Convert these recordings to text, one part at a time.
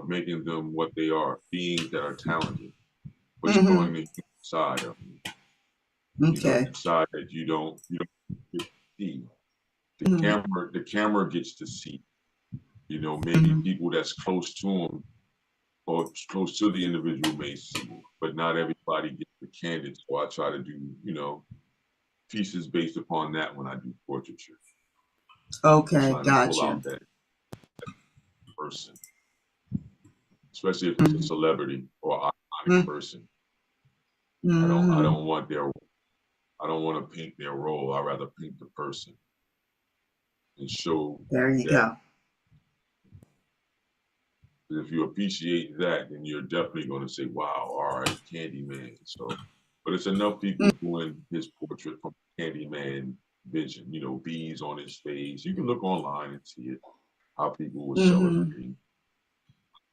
making them what they are, beings that are talented, but Mm-hmm. showing the human side of them, Okay. the side that you don't get to see. Mm-hmm. The camera gets to see. Maybe Mm-hmm. people that's close to them or close to the individual may see it, but not everybody gets the candid. So I try to do, pieces based upon that when I do portraiture, Okay, trying to pull gotcha. out that person, especially if it's a Mm-hmm. celebrity or iconic person. I Mm-hmm. don't want I don't want to paint their role. I rather paint the person and show There you that. go. If you appreciate that, then you're definitely going to say, "Wow, all right, Candyman." So, but it's enough people doing his portrait from Candyman vision. Bees on his face. You can look online and see it. How people were Mm-hmm. celebrating.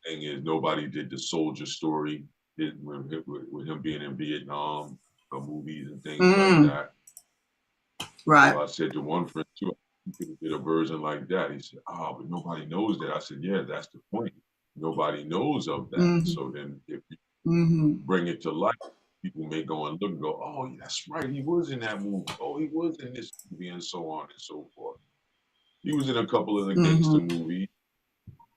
Thing is, nobody did the soldier story with him being in Vietnam, movies and things like Mm-hmm. that. Right. So I said to one friend too, you could have did a version like that. He said, "Oh, but nobody knows that." I said, "Yeah, that's the point. Nobody knows of that. Mm-hmm. So then, if you Mm-hmm. bring it to life, people may go and look and go, 'Oh, that's right. He was in that movie. Oh, he was in this movie,' and so on and so forth." He was in a couple of the Mm-hmm. gangster movies.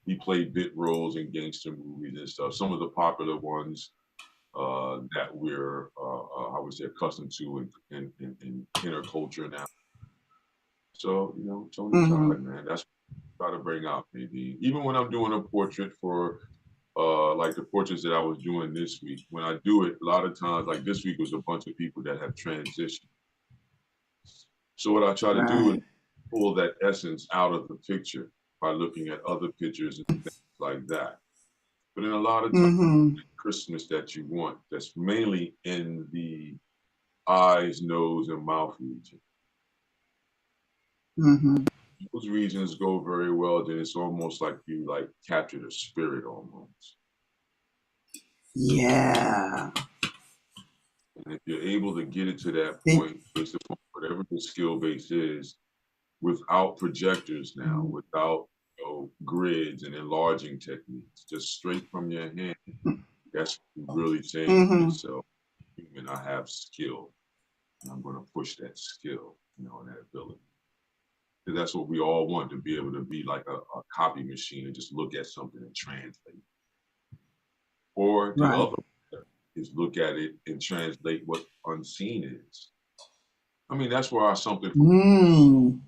He played bit roles in gangster movies and stuff. Some of the popular ones that we're, I would say, accustomed to in inner culture now. So, Tony Mm-hmm. Todd, man, that's what I try to bring out, maybe. Even when I'm doing a portrait for, like the portraits that I was doing this week, when I do it, a lot of times, like this week was a bunch of people that have transitioned. So what I try to do is Right. pull that essence out of the picture by looking at other pictures and things like that. But in a lot of times, Mm-hmm. Christmas that you want, that's mainly in the eyes, nose, and mouth region. Mm-hmm. Those regions go very well, then it's almost like you like capture the spirit almost. Yeah. And if you're able to get it to that It, point based upon whatever the skill base is, without projectors now, mm-hmm. without grids and enlarging techniques, just straight from your hand, that's really saying to Mm-hmm. yourself, human, I have skill. And I'm going to push that skill, and that ability. Because that's what we all want, to be able to be like a copy machine and just look at something and translate. Or the Right. other is look at it and translate what unseen is. I mean, that's where our something from. Mm.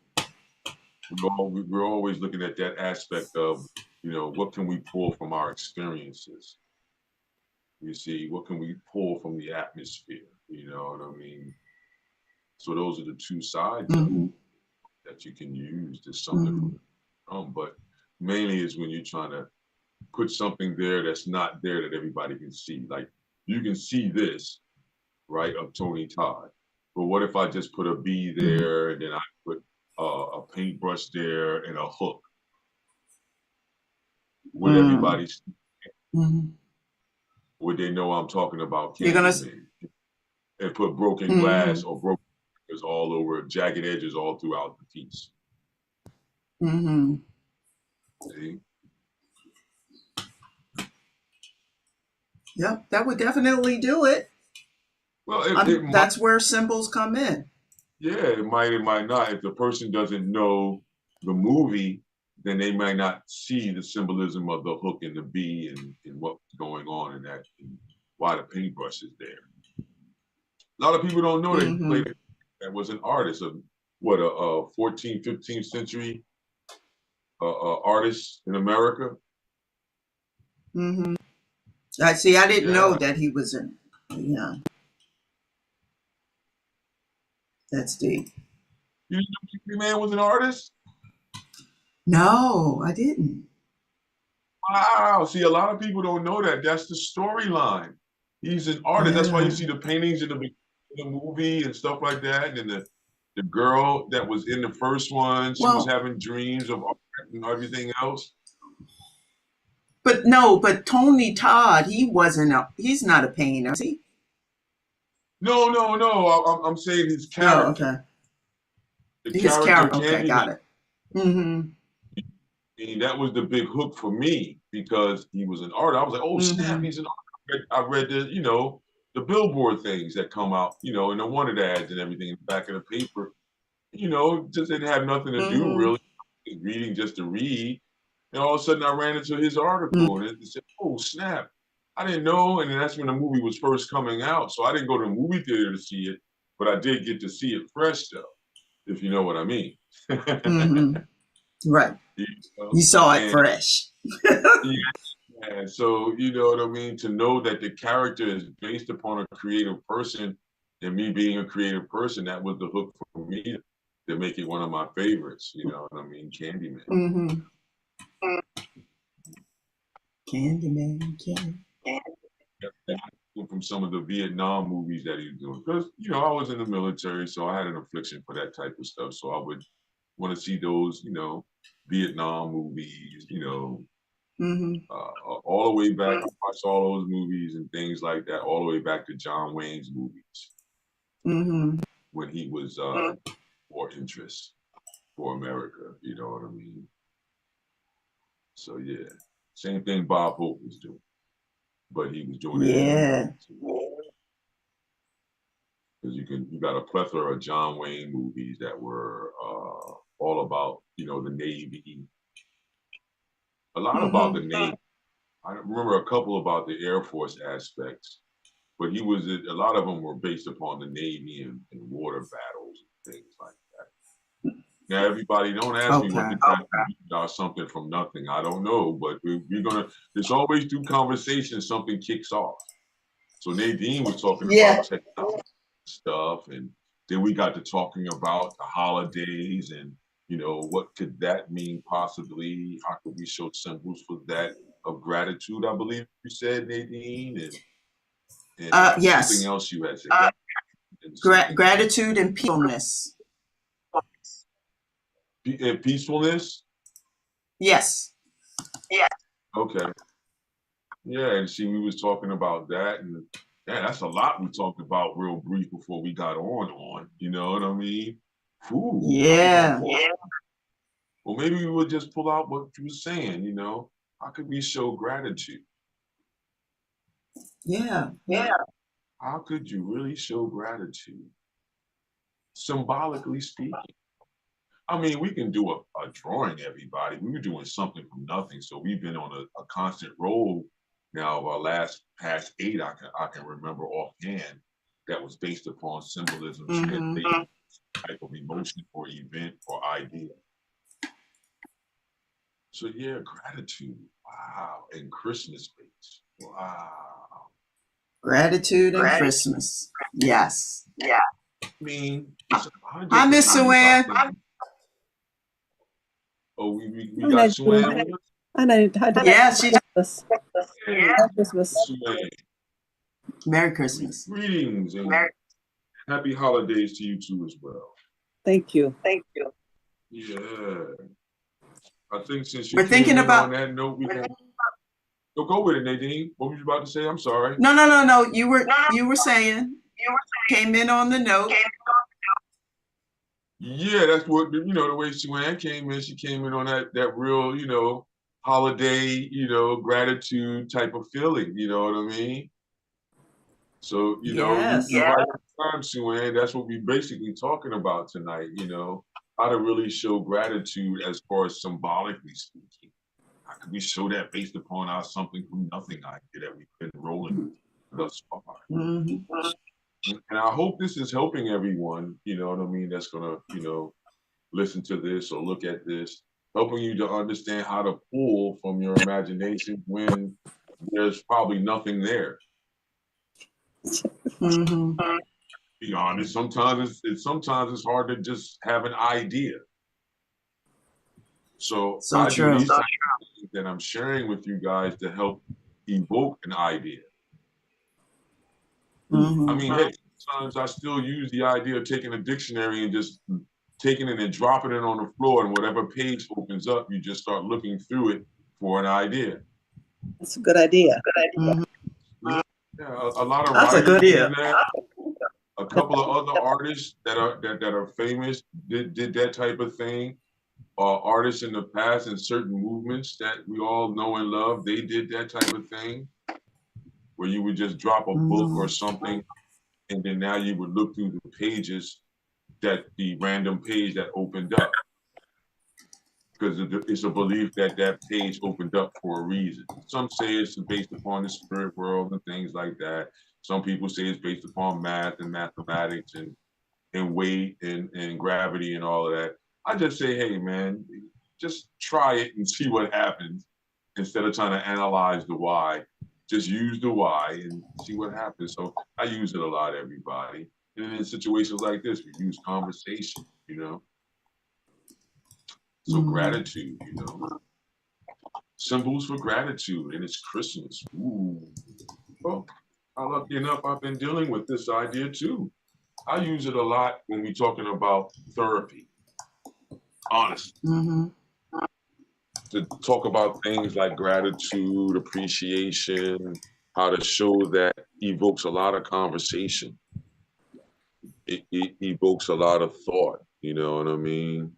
We're always looking at that aspect of, what can we pull from our experiences? You see, what can we pull from the atmosphere? You know what I mean? So those are the two sides of it Mm-hmm. that you can use to something Mm-hmm. from the but mainly is when you're trying to put something there that's not there that everybody can see. Like you can see this, right, of Tony Todd. But what if I just put a bee Mm-hmm. there and then I put a paintbrush there and a hook? Would Mm. everybody, Mm-hmm. would they know I'm talking about You're gonna. Candyman? And put broken Mm-hmm. glass or broken edges all over, jagged edges all throughout the piece. Mm-hmm. See? Yep, that would definitely do it. Well, it might, That's where symbols come in. yeah, it might not. If the person doesn't know the movie, then they might not see the symbolism of the hook and the bee and what's going on in that, and why the paintbrush is there. A lot of people don't know that he Mm-hmm. played, that was an artist of what, a 14th, 15th century artist in America. Mm-hmm. I see. I didn't know Yeah. that he was in. Yeah, that's deep. You know the man was an artist? No, I didn't. Wow. See, a lot of people don't know that. That's the storyline. He's an artist. That's why you Yeah. see the paintings in the movie and stuff like that. And the girl that was in the first one, she was Well, having dreams of art and everything else. but no, but Tony Todd, he wasn't a. He's not a painter. Is he? No, no, no. I'm saying his Oh, character. okay. The His character character. Okay, Candyman. got it. Mm-hmm. mean, that was the big hook for me because he was an artist. I was like, oh snap, he's an artist. I read the, the billboard things that come out, and the wanted ads and everything in the back of the paper. Just didn't have nothing to do really, reading just to read. And all of a sudden I ran into his article and it said, oh snap. I didn't know. And then that's when the movie was first coming out. So I didn't go to the movie theater to see it, but I did get to see it fresh though, if you know what I mean. Right. You saw it fresh. Yeah, so you know what I mean? To know that the character is based upon a creative person and me being a creative person, that was the hook for me to make it one of my favorites, you know what I mean? Candyman. Candyman. From some of the Vietnam movies that he was doing. Because, I was in the military, so I had an affliction for that type of stuff. So I would want to see those, Vietnam movies, all the way back. I watched all those movies and things like that, all the way back to John Wayne's movies when he was for interest for America, you know what I mean? So yeah, same thing Bob Hope was doing, but he was doing it. Because you got a plethora of John Wayne movies that were all about, the Navy. A lot about the Navy. I remember a couple about the Air Force aspects, but a lot of them were based upon the Navy and water battles and things like that. Now, everybody, don't ask me what the Japanese are something from nothing. I don't know, but there's always through conversation, something kicks off. So Nadine was talking about technology stuff, and then we got to talking about the holidays and, what could that mean possibly? How could we show symbols for that of gratitude, I believe you said, Nadine, and yes. something else you had said. Gratitude and peacefulness. Peacefulness? Yes. Yeah. Okay. Yeah, and see, we was talking about that, and yeah, that's a lot we talked about real brief before we got on. You know what I mean? Ooh, yeah. Well, maybe we would just pull out what you were saying, How could we show gratitude? Yeah. How could you really show gratitude? Symbolically speaking. I mean, we can do a drawing, everybody. We were doing something from nothing. So we've been on a constant roll now of our past 8, I can remember offhand, that was based upon symbolism, translation, type of emotion or event or idea. So yeah, gratitude. Wow. And Christmas dates. Wow. Gratitude and Christmas. Yes. Yeah. I mean, hi, Miss Suann. Oh, we got Suann with us? Yeah, she's Christmas. Merry Christmas. Greetings and happy holidays to you too as well. Thank you. Yeah. I think since we're thinking about on that note, we can go with it, Nadine. What were you about to say? I'm sorry. No. You were saying came in on the note. Yeah, that's what the way Suann came in. She came in on that real, holiday, gratitude type of feeling. You know what I mean? So you're right on time, Suann. That's what we're basically talking about tonight. How to really show gratitude as far as symbolically speaking. How can we show that based upon our something from nothing idea that we've been rolling thus far? And I hope this is helping everyone, you know what I mean, that's gonna, listen to this or look at this, helping you to understand how to pull from your imagination when there's probably nothing there. Be honest, sometimes it's hard to just have an idea. So I do these things that I'm sharing with you guys to help evoke an idea. I mean, hey, sometimes I still use the idea of taking a dictionary and just taking it and dropping it on the floor, and whatever page opens up, you just start looking through it for an idea. That's a good idea. Yeah, a lot of that's writers a good idea. do that. A couple of other artists that are famous did that type of thing. artists in the past and certain movements that we all know and love, they did that type of thing where you would just drop a book or something, and then now you would look through the pages, that the random page that opened up, because it's a belief that that page opened up for a reason. Some say it's based upon the spirit world and things like that. Some people say it's based upon math and mathematics and weight and gravity and all of that. I just say, hey man, just try it and see what happens instead of trying to analyze the why. Just use the why and see what happens. So I use it a lot, everybody. And in situations like this, we use conversation, you know. So gratitude, you know. Symbols for gratitude, and it's Christmas. Ooh. Well, how lucky enough I've been dealing with this idea too. I use it a lot when we're talking about therapy, honestly. To talk about things like gratitude, appreciation, how to show that evokes a lot of conversation. It evokes a lot of thought, you know what I mean?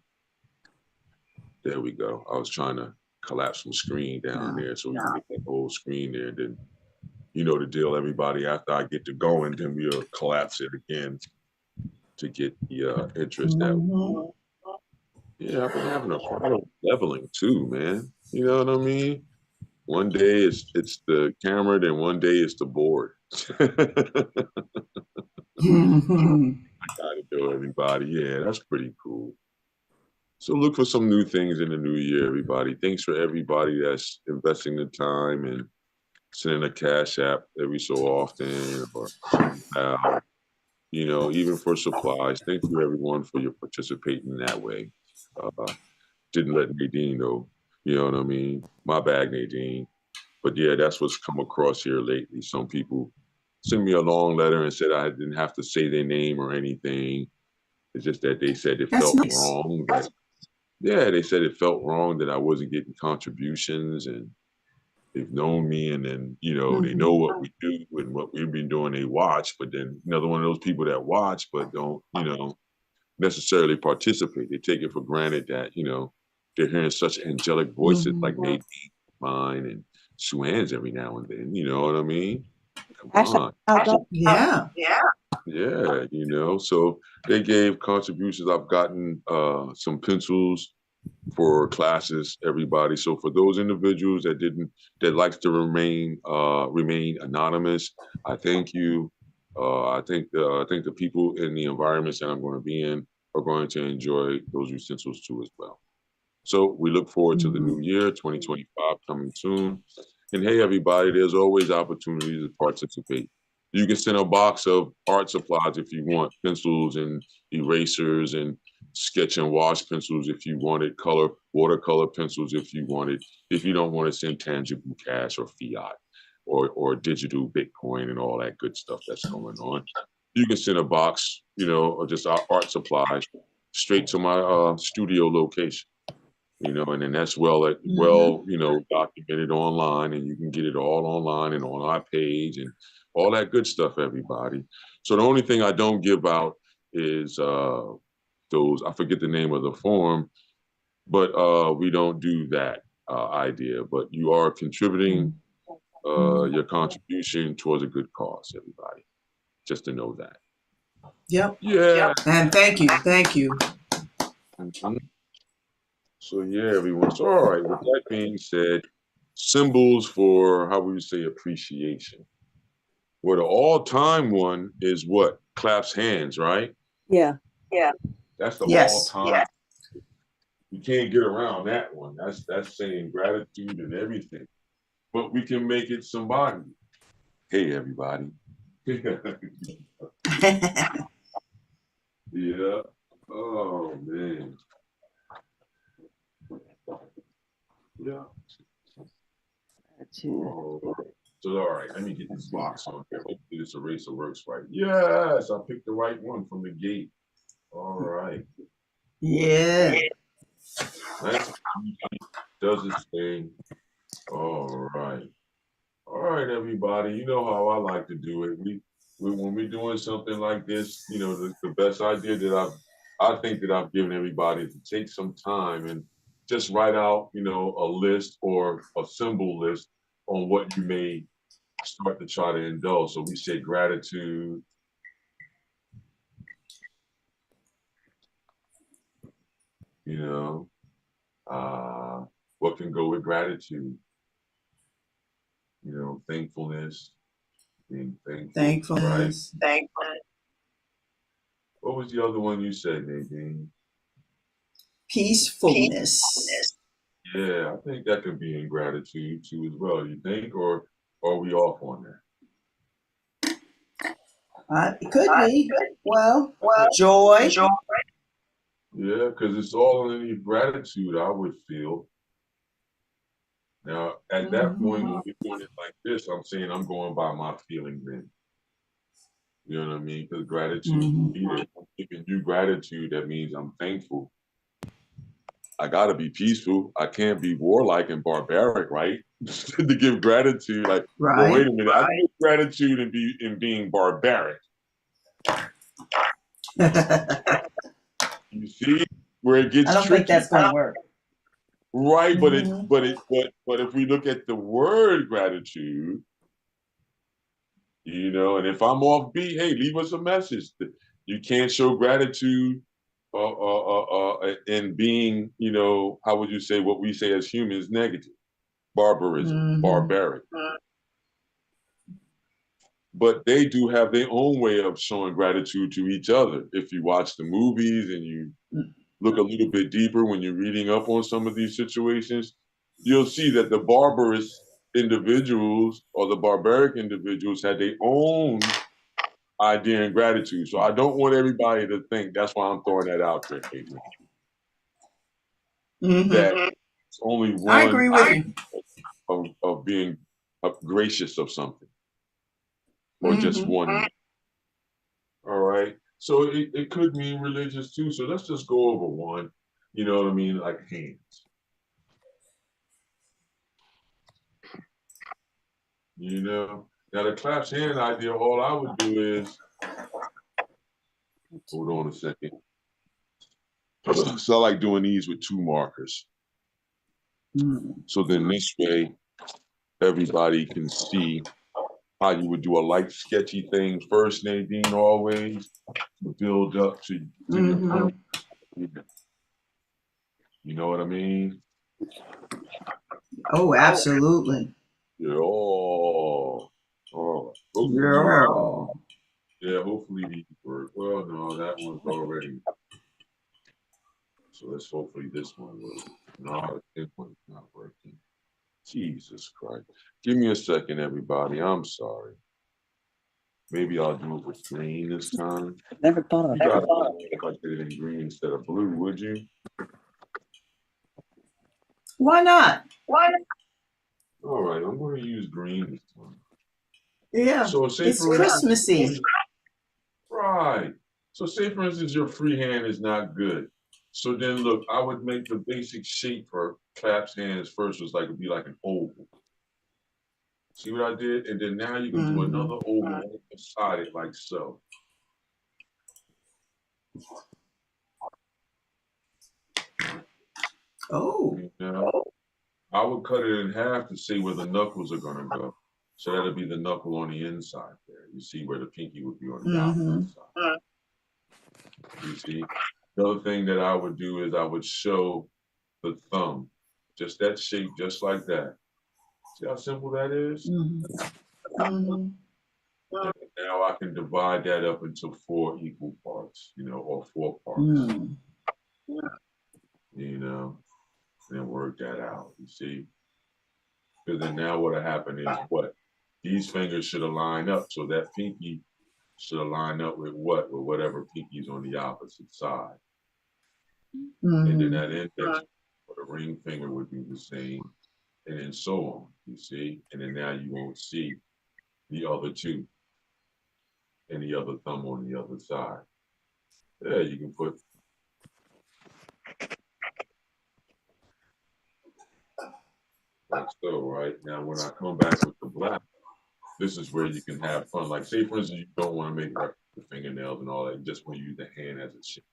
There we go. I was trying to collapse my screen down there so we can get that whole screen there. Then, you know the deal, everybody. After I get to going, then we'll collapse it again to get the interest that way. Yeah, I've been having a problem leveling too, man. You know what I mean? One day it's the camera, then one day it's the board. I gotta do everybody. Yeah, that's pretty cool. So look for some new things in the new year, everybody. Thanks for everybody that's investing the time and sending a cash app every so often, or you know, even for supplies. Thank you everyone for your participating in that way. Didn't let Nadine know, you know what I mean? My bad, Nadine. But yeah, that's what's come across here lately. Some people sent me a long letter and said I didn't have to say their name or anything. It's just that they said it felt wrong. Yeah, they said it felt wrong that I wasn't getting contributions, and they've known me, and then, you know, they know what we do and what we've been doing. They watch, but then another one of those people that watch but don't, you know, necessarily participate. They take it for granted that, you know, they're hearing such angelic voices like Nadine, mine, and Suan's every now and then. You know what I mean? Come on. Yeah. Yeah, you know, so they gave contributions. I've gotten some pencils for classes, everybody. So for those individuals that likes to remain anonymous, I thank you. I think the people in the environments that I'm going to be in are going to enjoy those utensils too as well. So we look forward to the new year, 2025 coming soon. And hey, everybody, there's always opportunities to participate. You can send a box of art supplies if you want, pencils and erasers and sketch and wash pencils if you wanted, watercolor pencils if you wanted, if you don't want to send tangible cash or fiat or digital Bitcoin and all that good stuff that's going on. You can send a box, you know, or just our art supplies straight to my studio location. You know, and then that's well, you know, documented online, and you can get it all online and on our page and all that good stuff, everybody. So the only thing I don't give out is those, I forget the name of the form, but we don't do that idea. But you are contributing your contribution towards a good cause, everybody. Just to know that. Yep. Yeah. And thank you. Thank you. So yeah, everyone. So all right, with that being said, symbols for, how we would say, appreciation. Well, the all-time one is what? Claps hands, right? Yeah. That's the Yes. all-time. You can't get around that one. That's saying gratitude and everything. But we can make it symbolic. Hey, everybody. Yeah. Oh man. Yeah. Oh, so all right, let me get this box on here. Hopefully this eraser works right. Yes, I picked the right one from the gate. All right. Yeah. Let's does this thing. All right. All right, everybody. You know how I like to do it. We when we're doing something like this, you know, the best idea that I think that I've given everybody to take some time and just write out, you know, a list or a symbol list on what you may start to try to indulge. So we say gratitude, you know, what can go with gratitude? You know, thankfulness, being thankful, right? Thankfulness. Thankfulness. What was the other one you said, Nadine? Peacefulness. Yeah, I think that could be in gratitude too as well. You think, or are we off on that? It could be. Well, joy. Yeah, because it's all in gratitude, I would feel. Now, at that point, when we're doing it like this, I'm saying I'm going by my feeling then. You know what I mean? Because gratitude, I'm giving you gratitude, that means I'm thankful. I gotta be peaceful. I can't be warlike and barbaric, right? To give gratitude, like, well, wait a minute, I give gratitude in being barbaric. You see where it gets I don't tricky. think that's gonna work. Right, but if we look at the word gratitude, you know, and if I'm off beat, hey, leave us a message. You can't show gratitude in being, you know, how would you say what we say as humans, negative, barbarism, barbaric. But they do have their own way of showing gratitude to each other. If you watch the movies and you look a little bit deeper when you're reading up on some of these situations, you'll see that the barbarous individuals or the barbaric individuals had their own idea and gratitude. So I don't want everybody to think, that's why I'm throwing that out there, Adrian. That it's only one I agree with you. of being gracious of something, or just one. All right. So it could mean religious too. So let's just go over one. You know what I mean? Like hands. You know? Now the claps hand idea, all I would do is, hold on a second. So I like doing these with 2 markers. So then this way, everybody can see how you would do a light sketchy thing first, Nadine, always to build up to your purpose. You know what I mean? Oh, absolutely. Yeah. Oh. Yeah, hopefully these work. Well, no, that one's already. So let's hopefully this one works. No, this one's not working. Jesus Christ. Give me a second, everybody. I'm sorry. Maybe I'll do it with green this time. Never thought of You gotta if I did it in green instead of blue, would you? Why not? All right, I'm going to use green this time. Yeah. So say It's Christmassy. Right. So say for instance your free hand is not good. So then look, I would make the basic shape for claps hands first was like it'd be like an oval. See what I did? And then now you can do another oval right beside it like so. Oh. You know? I would cut it in half to see where the knuckles are gonna go. So that'll be the knuckle on the inside there. You see where the pinky would be on the outside side. You see? The other thing that I would do is I would show the thumb. Just that shape, just like that. See how simple that is? And now I can divide that up into 4 equal parts, you know, or 4 parts. You know, and work that out, you see? Because then now what'll happen is what? These fingers should align up. So that pinky should align up with what? With whatever pinky's on the opposite side. And then that index or the ring finger would be the same. And then so on, you see? And then now you won't see the other 2 and the other thumb on the other side. Yeah, you can put like so, right? Now when I come back with the black, this is where you can have fun. Like say for instance, you don't want to make the fingernails and all that, you just want to use the hand as a shape.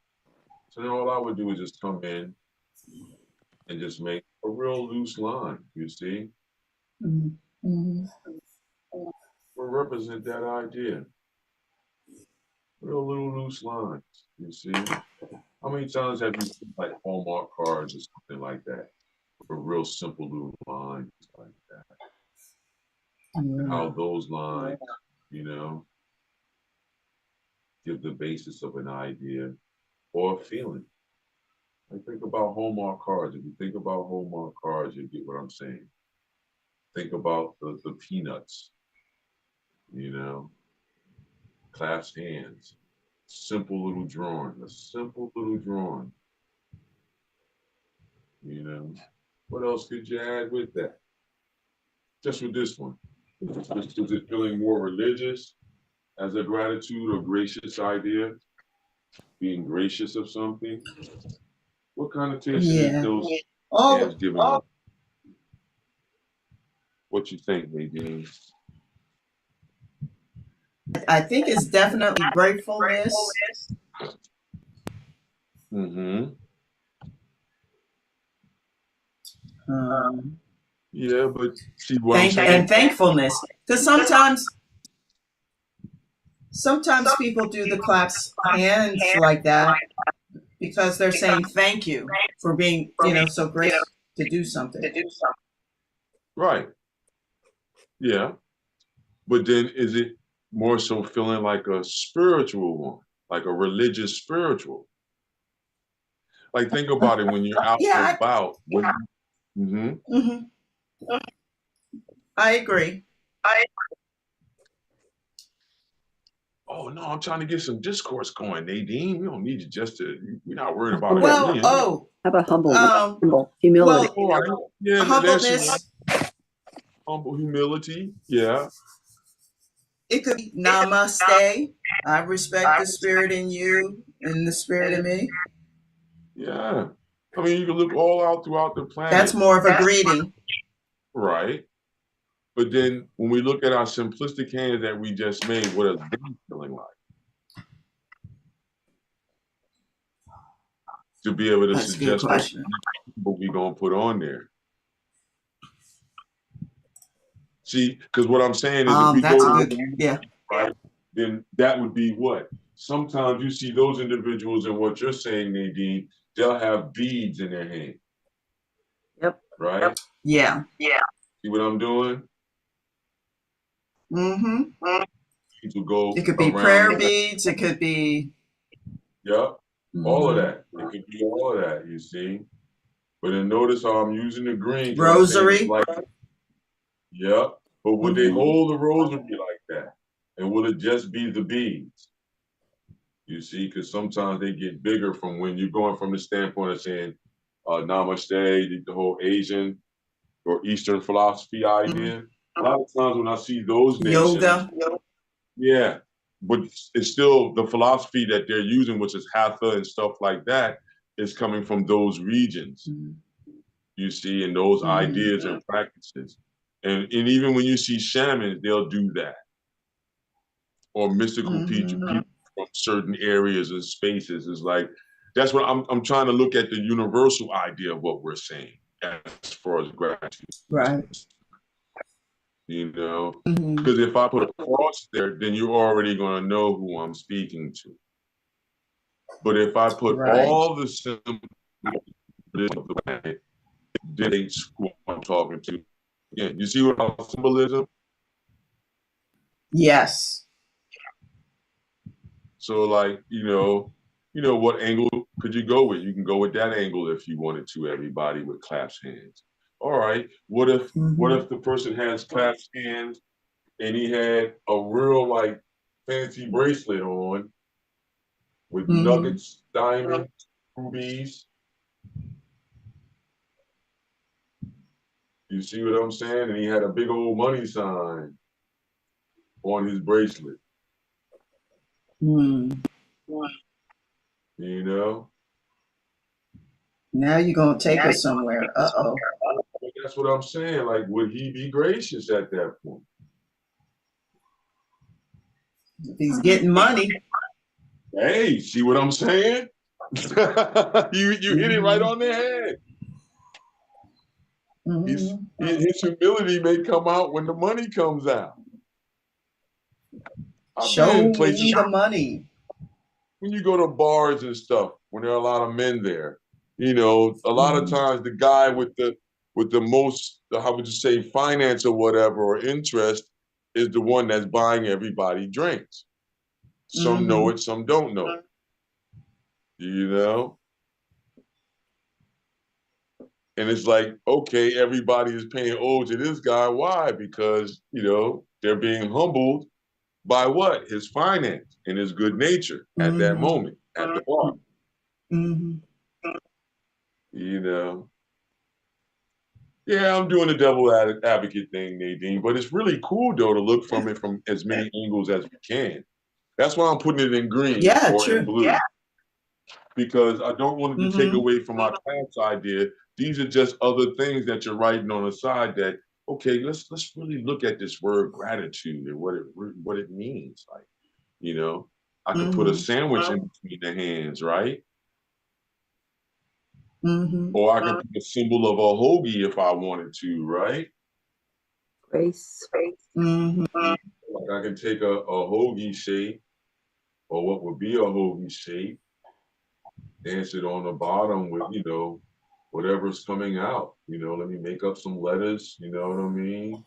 So then all I would do is just come in and just make a real loose line, you see? We'll represent that idea. Real little loose lines, you see? How many times have you seen like Hallmark cards or something like that? Or real simple little lines like that. And how those lines, you know, give the basis of an idea or a feeling. Like think about Hallmark cards. If you think about Hallmark cards, you get what I'm saying. Think about the peanuts, you know, clasped hands, simple little drawing, a simple little drawing. You know, what else could you add with that? Just with this one. Is it feeling more religious as a gratitude or gracious idea? Being gracious of something? What connotation is those hands giving off? What you think, Nadine? I think it's definitely gratefulness. Mm-hmm. Yeah, but see what I'm saying? And thankfulness. Because sometimes people do the claps hands like that because they're saying thank you for being, so great to do something. Right. Yeah. But then is it more so feeling like a spiritual one, like a religious spiritual? Like think about it when you're out and about. I agree. Oh no, I'm trying to get some discourse going, Nadine. We don't need you just to. We're not worried about Well, how about humble humility? Well, yeah, humbleness. Humble humility. Yeah. It could be namaste. I respect the spirit in you and the spirit in me. Yeah. I mean, you can look all out throughout the planet. That's more of a greeting. Right. But then when we look at our simplistic hands that we just made, what are they feeling like? To be able to suggest what we're going to put on there. See, because what I'm saying is if we go to right, then that would be what? Sometimes you see those individuals and what you're saying, Nadine, they'll have beads in their hand. Yep. Right? Yeah. See what I'm doing? To go it could be prayer beads. It could be. Yep. All of that. It could be all of that, you see. But then notice how I'm using the green. Rosary. Like, yep. But would they hold the rosary like that? And will it just be the beads? You see, because sometimes they get bigger from when you're going from the standpoint of saying namaste, the whole Asian or Eastern philosophy idea. A lot of times when I see those nations, yoga. Yeah, but it's still the philosophy that they're using, which is hatha and stuff like that, is coming from those regions. You see, and those ideas and practices. And even when you see shamans, they'll do that. Or mystical people from certain areas and spaces. Is like, that's what I'm trying to look at the universal idea of what we're saying as far as gratitude. Right. You know, because if I put a cross there, then you're already going to know who I'm speaking to. But if I put all the symbols of the planet, then it's who I'm talking to. Again, you see what about symbolism? Yes. So, like, you know, what angle could you go with? You can go with that angle if you wanted to. Everybody with clasped hands. All right. What if the person has clasped hands and he had a real like fancy bracelet on with nuggets, diamonds, rubies? You see what I'm saying? And he had a big old money sign on his bracelet. You know? Now you're going to take us somewhere. Uh-oh. That's what I'm saying. Like, would he be gracious at that point? If he's getting money. Hey, see what I'm saying? you hit it right on the head. His humility may come out when the money comes out. Show me the money. When you go to bars and stuff, when there are a lot of men there, you know, a lot of times the guy with the most, how would you say, finance or whatever, or interest, is the one that's buying everybody drinks. Some know it, some don't know it. You know? And it's like, okay, everybody is paying ode to this guy. Why? Because, you know, they're being humbled by what? His finance and his good nature at that moment, at the bar. You know? Yeah, I'm doing the devil advocate thing, Nadine, but it's really cool, though, to look from it from as many angles as we can. That's why I'm putting it in green in blue. Yeah. Because I don't want it to take away from my class idea. These are just other things that you're writing on the side that, okay, let's really look at this word gratitude and what it means. Like, you know, I could put a sandwich in between the hands, right? Or I could put a symbol of a hoagie if I wanted to, right? Grace. Like I can take a hoagie shape, or what would be a hoagie shape, dance it on the bottom with, you know, whatever's coming out. You know, let me make up some lettuce, you know what I mean?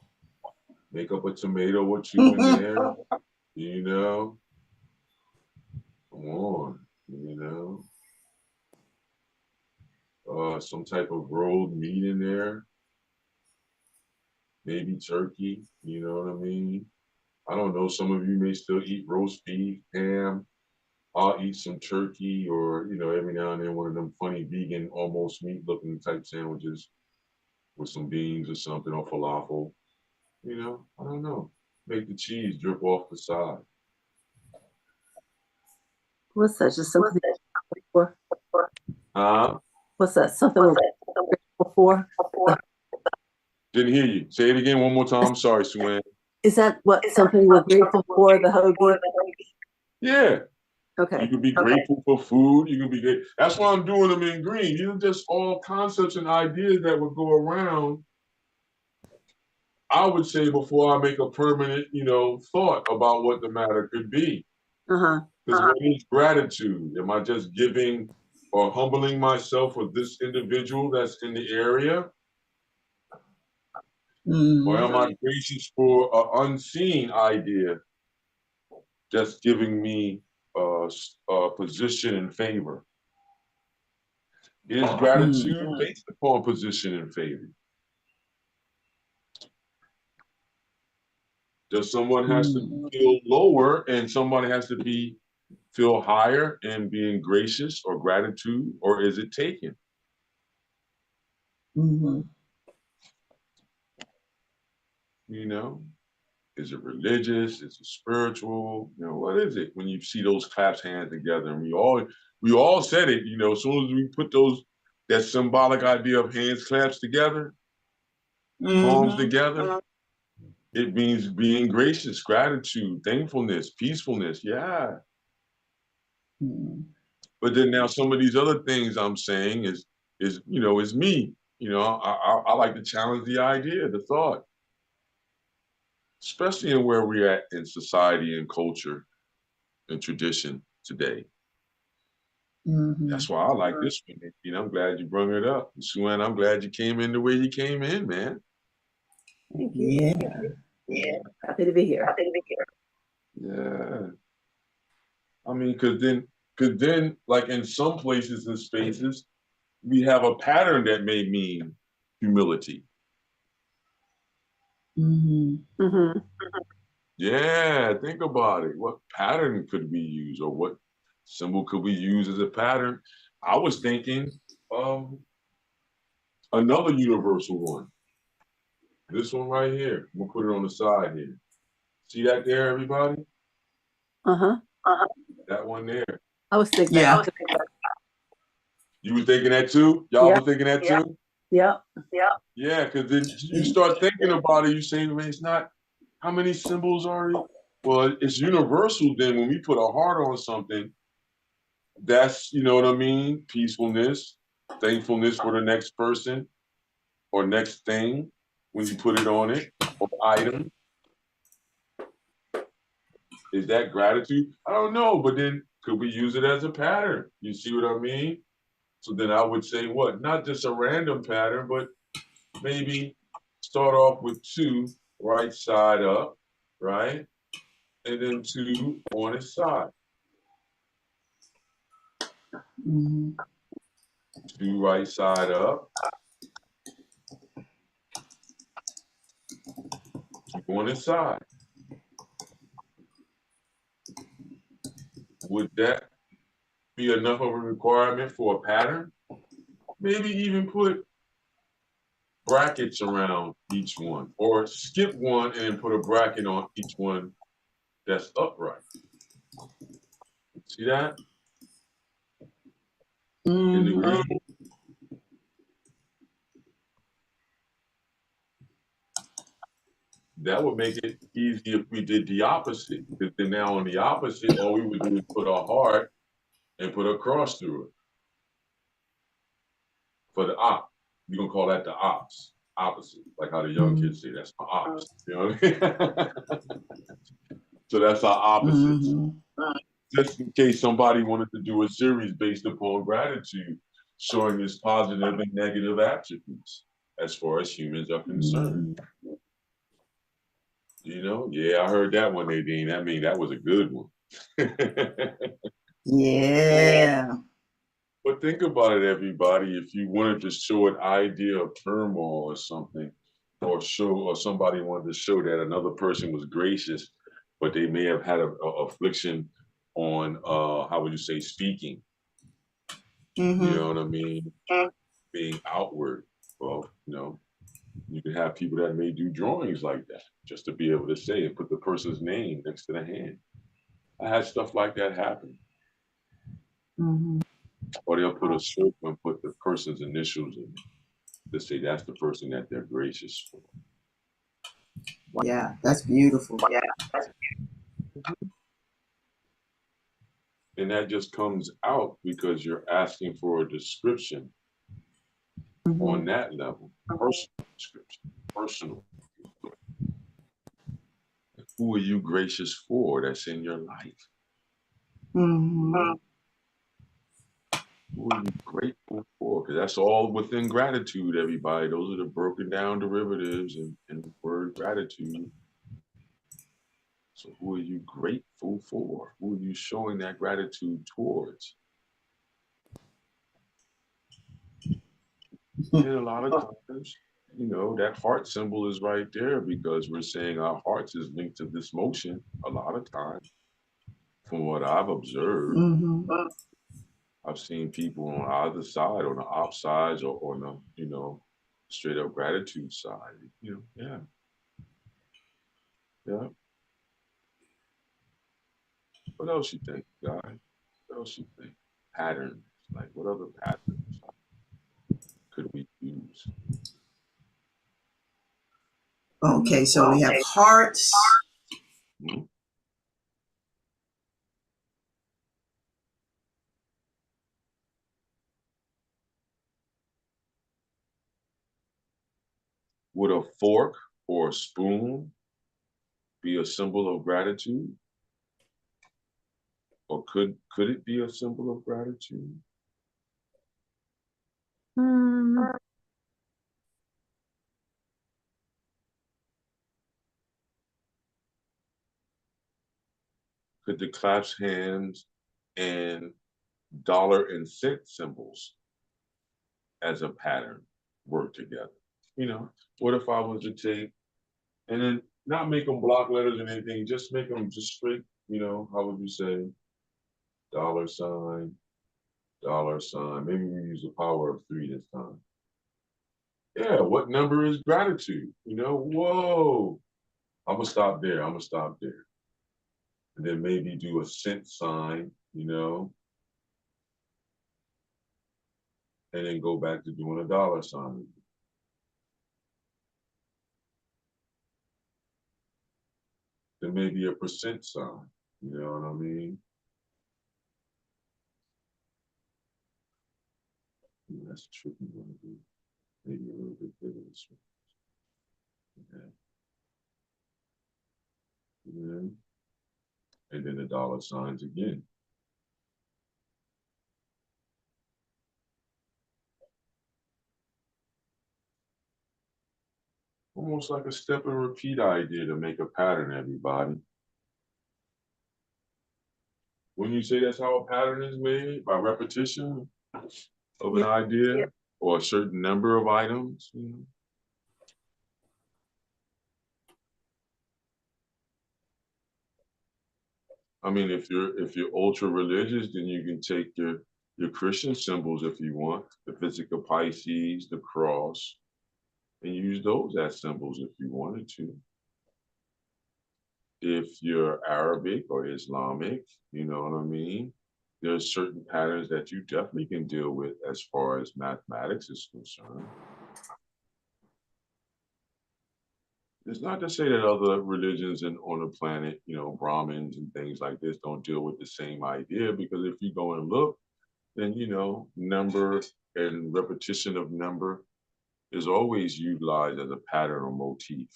Make up a tomato or two in there, you know? Come on, you know? Some type of rolled meat in there. Maybe turkey, you know what I mean? I don't know, some of you may still eat roast beef, ham. I'll eat some turkey, or, you know, every now and then one of them funny vegan, almost meat-looking type sandwiches with some beans or something, or falafel. You know, I don't know. Make the cheese drip off the side. What's that? Just something for? What's that? Something we're grateful for? Didn't hear you. Say it again one more time. I'm sorry, Sue-Ann. Is that what something we're grateful for, the hoagie? Yeah. Okay. You can be grateful for food. You can be great. That's why I'm doing them in green. These are just all concepts and ideas that would go around, I would say, before I make a permanent, you know, thought about what the matter could be. Because what is gratitude? Am I just giving or humbling myself for this individual that's in the area? Or am I gracious for an unseen idea just giving me a position and favor? Is gratitude based upon position and favor? Does someone has to feel lower and somebody has to feel higher in being gracious or gratitude, or is it taken? You know, is it religious? Is it spiritual? You know, what is it when you see those claps hands together? And we all said it, you know, as soon as we put that symbolic idea of hands claps together, palms together, it means being gracious, gratitude, thankfulness, peacefulness. Yeah. But then now some of these other things I'm saying is you know, is me. You know, I like to challenge the idea, the thought, especially in where we're at in society and culture and tradition today. That's why I like this one. You know, I'm glad you brought it up. Sue-Ann, I'm glad you came in the way you came in, man. Thank you. Yeah. Happy to be here. Yeah. I mean, because then, like in some places and spaces, we have a pattern that may mean humility. Yeah, think about it. What pattern could we use, or what symbol could we use as a pattern? I was thinking another universal one. This one right here. I'm gonna put it on the side here. See that there, everybody? That one there. I was thinking that. You were thinking that too? Y'all were thinking that too? Yeah. Yeah, because then you start thinking about it, you say, man, it's not, how many symbols are it? Well, it's universal then when we put a heart on something, that's, you know what I mean? Peacefulness, thankfulness for the next person or next thing when you put it on it or item. Is that gratitude? I don't know, but then could we use it as a pattern? You see what I mean? So then I would say what? Not just a random pattern, but maybe start off with 2 right side up, right? And then 2 on its side. Mm-hmm. 2 right side up, 2 on its side. Would that be enough of a requirement for a pattern? Maybe even put brackets around each one, or skip one and put a bracket on each one that's upright. See that? In the green? That would make it easy if we did the opposite. Because then now on the opposite, all we would do is put a heart and put a cross through it. For the op. You're gonna call that the ops. Opposite. Like how the young kids say, that's my ops. You know what I mean? So that's our opposites. Mm-hmm. Just in case somebody wanted to do a series based upon gratitude, showing its positive and negative attributes as far as humans are concerned. Mm-hmm. You know, yeah, I heard that one, Nadine. I mean, that was a good one. Yeah. But think about it, everybody. If you wanted to show an idea of turmoil or something, or somebody wanted to show that another person was gracious, but they may have had a affliction on how would you say speaking. You Mm-hmm. know what I mean? Being outward. Well, you know, you can have people that may do drawings like that just to be able to say and put the person's name next to the hand. I had stuff like that happen. Mm-hmm. Or they'll put a circle and put the person's initials in it to say that's the person that they're gracious for. Yeah, that's beautiful. And that just comes out because you're asking for a description Mm-hmm. on that level, personal description, personal. Who are you gracious for that's in your life? Mm-hmm. Who are you grateful for? Because that's all within gratitude, everybody. Those are the broken down derivatives in the word gratitude. So who are you grateful for? Who are you showing that gratitude towards? And a lot of times, you know, that heart symbol is right there because we're saying our hearts is linked to this motion a lot of times. From what I've observed, Mm-hmm. I've seen people on either side, on the op sides or on the, you know, straight up gratitude side. You know, yeah, yeah. What else you think, guy? What else you think? Patterns. Like what other patterns could we use? Okay, so we have hearts. Hmm? Would a fork or a spoon be a symbol of gratitude? Or could it be a symbol of gratitude? Mm. Could the clasped hands and dollar and cent symbols as a pattern work together? You know, what if I was to take and then not make them block letters and anything, just make them just straight, you know, how would you say dollar sign, dollar sign. Maybe we use the power of 3 this time. Yeah, what number is gratitude? You know, whoa. I'm gonna stop there. I'm gonna stop there. And then maybe do a cent sign, you know, and then go back to doing a dollar sign. Then maybe a percent sign. You know what I mean? That's a tricky one to do. Maybe a little bit bigger this one. Yeah. And then the dollar signs again. Almost like a step and repeat idea to make a pattern, everybody. When you say that's how a pattern is made, by repetition of an idea or a certain number of items, you know. I mean, if you're ultra religious, then you can take your Christian symbols if you want, the physical Pisces, the cross, and use those as symbols if you wanted to. If you're Arabic or Islamic, you know what I mean? There's certain patterns that you definitely can deal with as far as mathematics is concerned. It's not to say that other religions on the planet, you know, Brahmins and things like this don't deal with the same idea, because if you go and look, then, you know, number and repetition of number is always utilized as a pattern or motif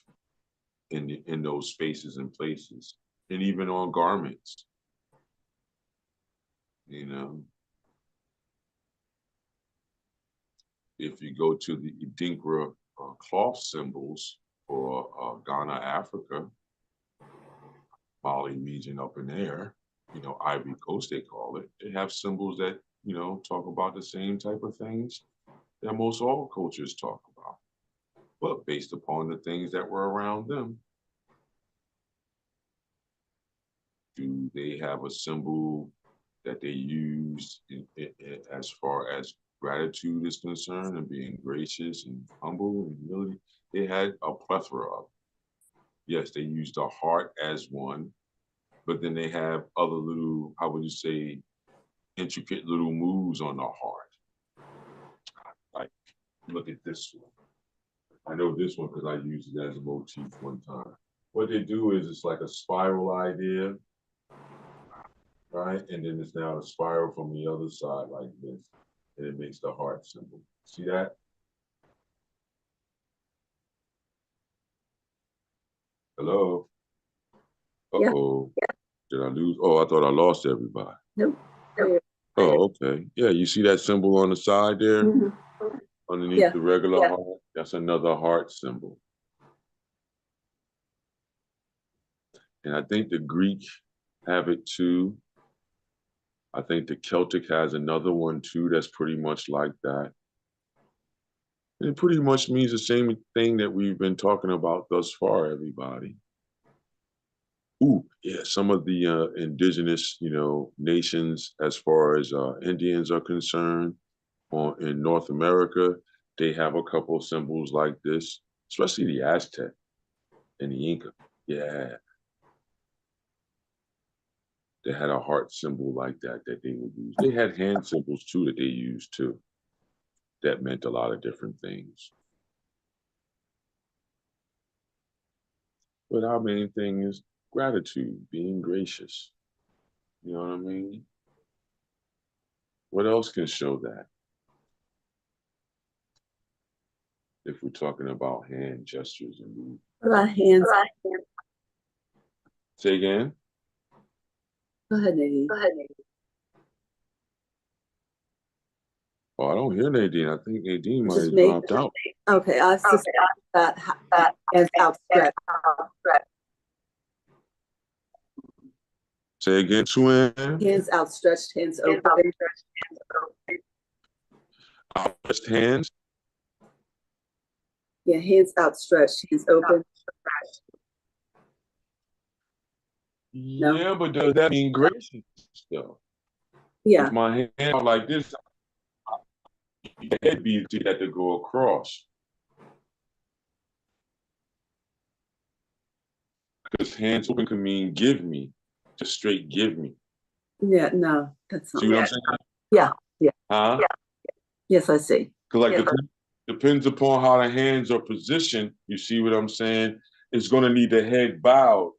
in those spaces and places, and even on garments, you know. If you go to the Adinkra cloth symbols for Ghana, Africa, Mali region up in there, you know, Ivory Coast, they call it. They have symbols that, you know, talk about the same type of things that most all cultures talk about, but based upon the things that were around them. Do they have a symbol that they use as far as gratitude is concerned and being gracious and humble and humility? They had a plethora of. Yes, they used the heart as one, but then they have other little, how would you say, intricate little moves on the heart. Like, look at this one. I know this one because I used it as a motif one time. What they do is it's like a spiral idea, right? And then it's now a spiral from the other side like this, and it makes the heart symbol. See that? Hello? Uh-oh. Yeah. Did I lose? Oh, I thought I lost everybody. Nope. Oh, okay. Yeah, you see that symbol on the side there? Mm-hmm. Underneath the regular heart? That's another heart symbol. And I think the Greek have it too. I think the Celtic has another one too that's pretty much like that. And it pretty much means the same thing that we've been talking about thus far, everybody. Ooh, yeah, some of the indigenous, you know, nations, as far as Indians are concerned, in North America, they have a couple of symbols like this, especially the Aztec and the Inca. Yeah, they had a heart symbol like that that they would use. They had hand symbols too that they used too. That meant a lot of different things. But our main thing is gratitude, being gracious. You know what I mean? What else can show that? If we're talking about hand gestures and movement. What about hands? Say again? Go ahead, Nadine. Oh, I don't hear Nadine. I think Nadine might Just have me? dropped out. Okay, I suspect that hands outstretched. Say again, Twin. Hands outstretched, hands open. Outstretched hands. Yeah, hands outstretched, hands open. No? Yeah, but does that mean gracious though? Yeah. If my hand out like this, the head be that to go across. Because hands open can mean give me, just straight give me. Yeah, no, that's not. See what I'm saying? Yeah, yeah. Huh? Yes, I see. Because like depends upon how the hands are positioned. You see what I'm saying? It's going to need the head bowed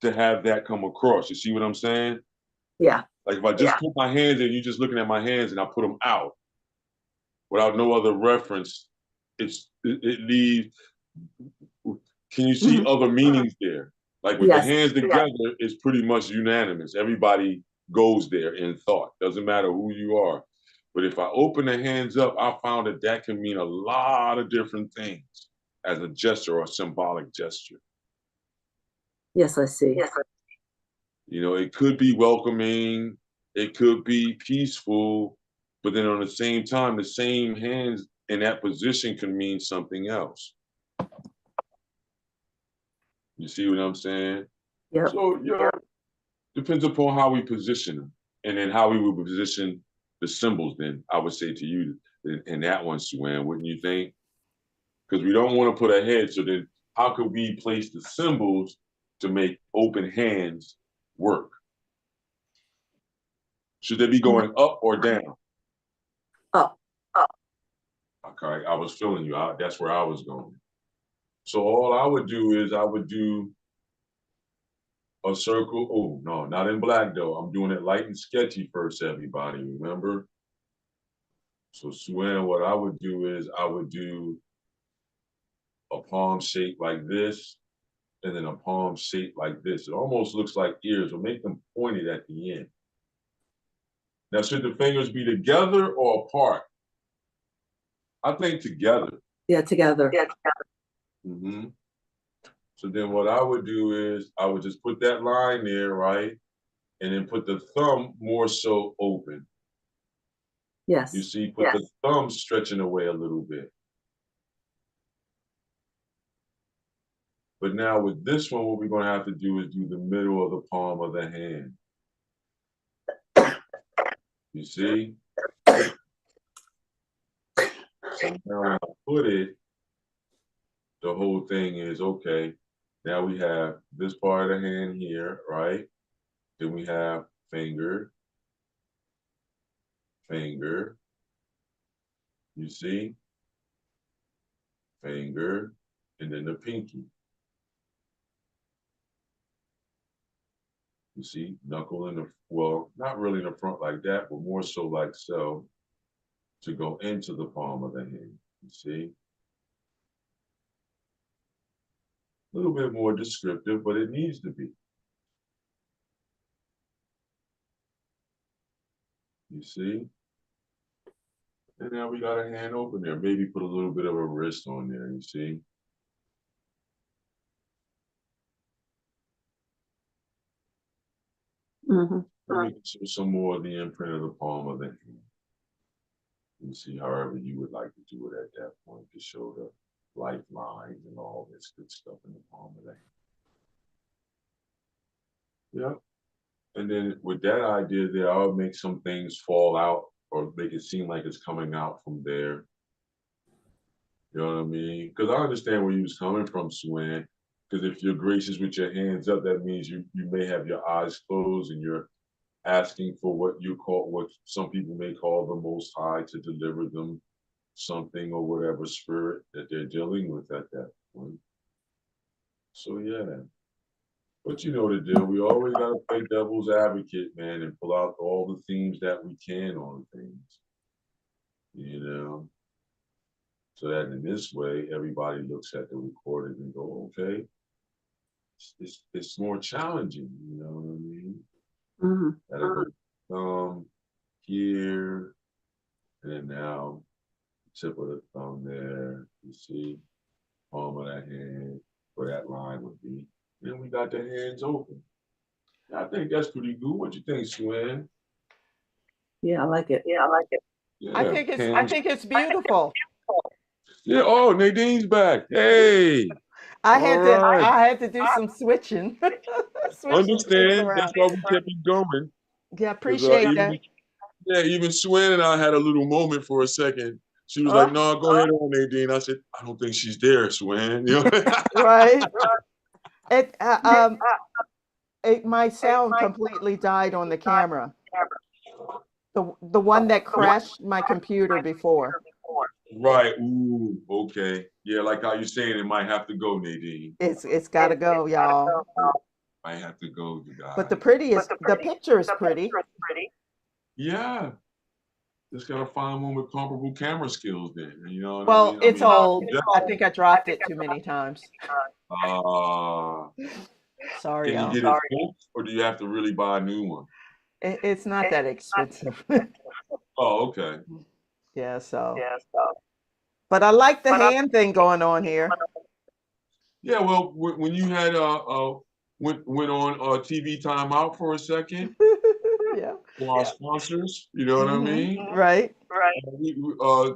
to have that come across. You see what I'm saying? Yeah. Like if I just put my hands in, you're just looking at my hands and I put them out. without no other reference, it leaves. Can you see other meanings there? Like with the hands together, it's pretty much unanimous. Everybody goes there in thought. Doesn't matter who you are. But if I open the hands up, I found that that can mean a lot of different things as a gesture or a symbolic gesture. Yes, I see. You know, it could be welcoming, it could be peaceful, but then on the same time, the same hands in that position can mean something else. You see what I'm saying? Yep. So, yeah, depends upon how we position them and then how we would position the symbols, then I would say to you in that one, Sue-Ann, wouldn't you think? Because we don't want to put a head, so then how could we place the symbols to make open hands work? Should they be going up or down? Up. Okay, I was feeling you. That's where I was going. So all I would do is I would do a circle. Oh, no, not in black though. I'm doing it light and sketchy first, everybody, remember? So Sue-Ann, what I would do is I would do a palm shape like this, and then a palm shape like this. It almost looks like ears, but make them pointed at the end. Now, should the fingers be together or apart? I think together. Yeah, together. Mm-hmm. So then what I would do is I would just put that line there, right? And then put the thumb more so open. Yes. You see, put the thumb stretching away a little bit. But now with this one, what we're going to have to do is do the middle of the palm of the hand. You see? So now when I put it, the whole thing is, okay, now we have this part of the hand here, right? Then we have finger, finger, you see? Finger, and then the pinky. You see, knuckle in the, well, not really in the front like that, but more so like so, to go into the palm of the hand, you see? A little bit more descriptive, but it needs to be. You see? And now we got a hand open there. Maybe put a little bit of a wrist on there, you see? We can show some more of the imprint of the palm of the hand. You see, however you would like to do it at that point to show the lifelines and all this good stuff in the palm of the hand. Yeah. And then with that idea there, I would make some things fall out or make it seem like it's coming out from there. You know what I mean? Because I understand where you was coming from, Sue-Ann. Because if you're gracious with your hands up, that means you may have your eyes closed and you're asking for what some people may call the Most High to deliver them something or whatever spirit that they're dealing with at that point. So yeah. But you know the deal. We always gotta play devil's advocate, man, and pull out all the themes that we can on things. You know? So that in this way, everybody looks at the recording and go, okay, it's more challenging, you know what I mean? Gotta go here, and then now tip of the thumb there, you see, palm of that hand, where that line would be. Then we got the hands open. I think that's pretty good. What you think, Sue-Ann? Yeah, I like it. Yeah. I think it's beautiful. Yeah. Oh, Nadine's back. Hey. I had to do some switching. Switching things Understand? That's around. why we kept it going. Yeah, appreciate that. Even Sue-Ann and I had a little moment for a second. She was like, "No, go ahead on, Nadine." I said, "I don't think she's there, Sue-Ann." You know? Right. My sound completely died on the camera. The one that crashed my computer before. Right. Ooh, okay. Yeah, like how you're saying, it might have to go, Nadine. It's got to go, y'all. Might have to go, you guys. But the picture is pretty. Yeah. Just gotta find one with comparable camera skills then. You know what Well, I it's mean, old. I think I dropped it too many times. uh, Sorry, can you y'all. get it fixed, or do you have to really buy a new one? It's not that expensive. Oh, okay. Yeah, so. But I like the hand thing going on here. Yeah, well, when you had went on TV timeout for a second Yeah. for our sponsors, you know what I mean? Right.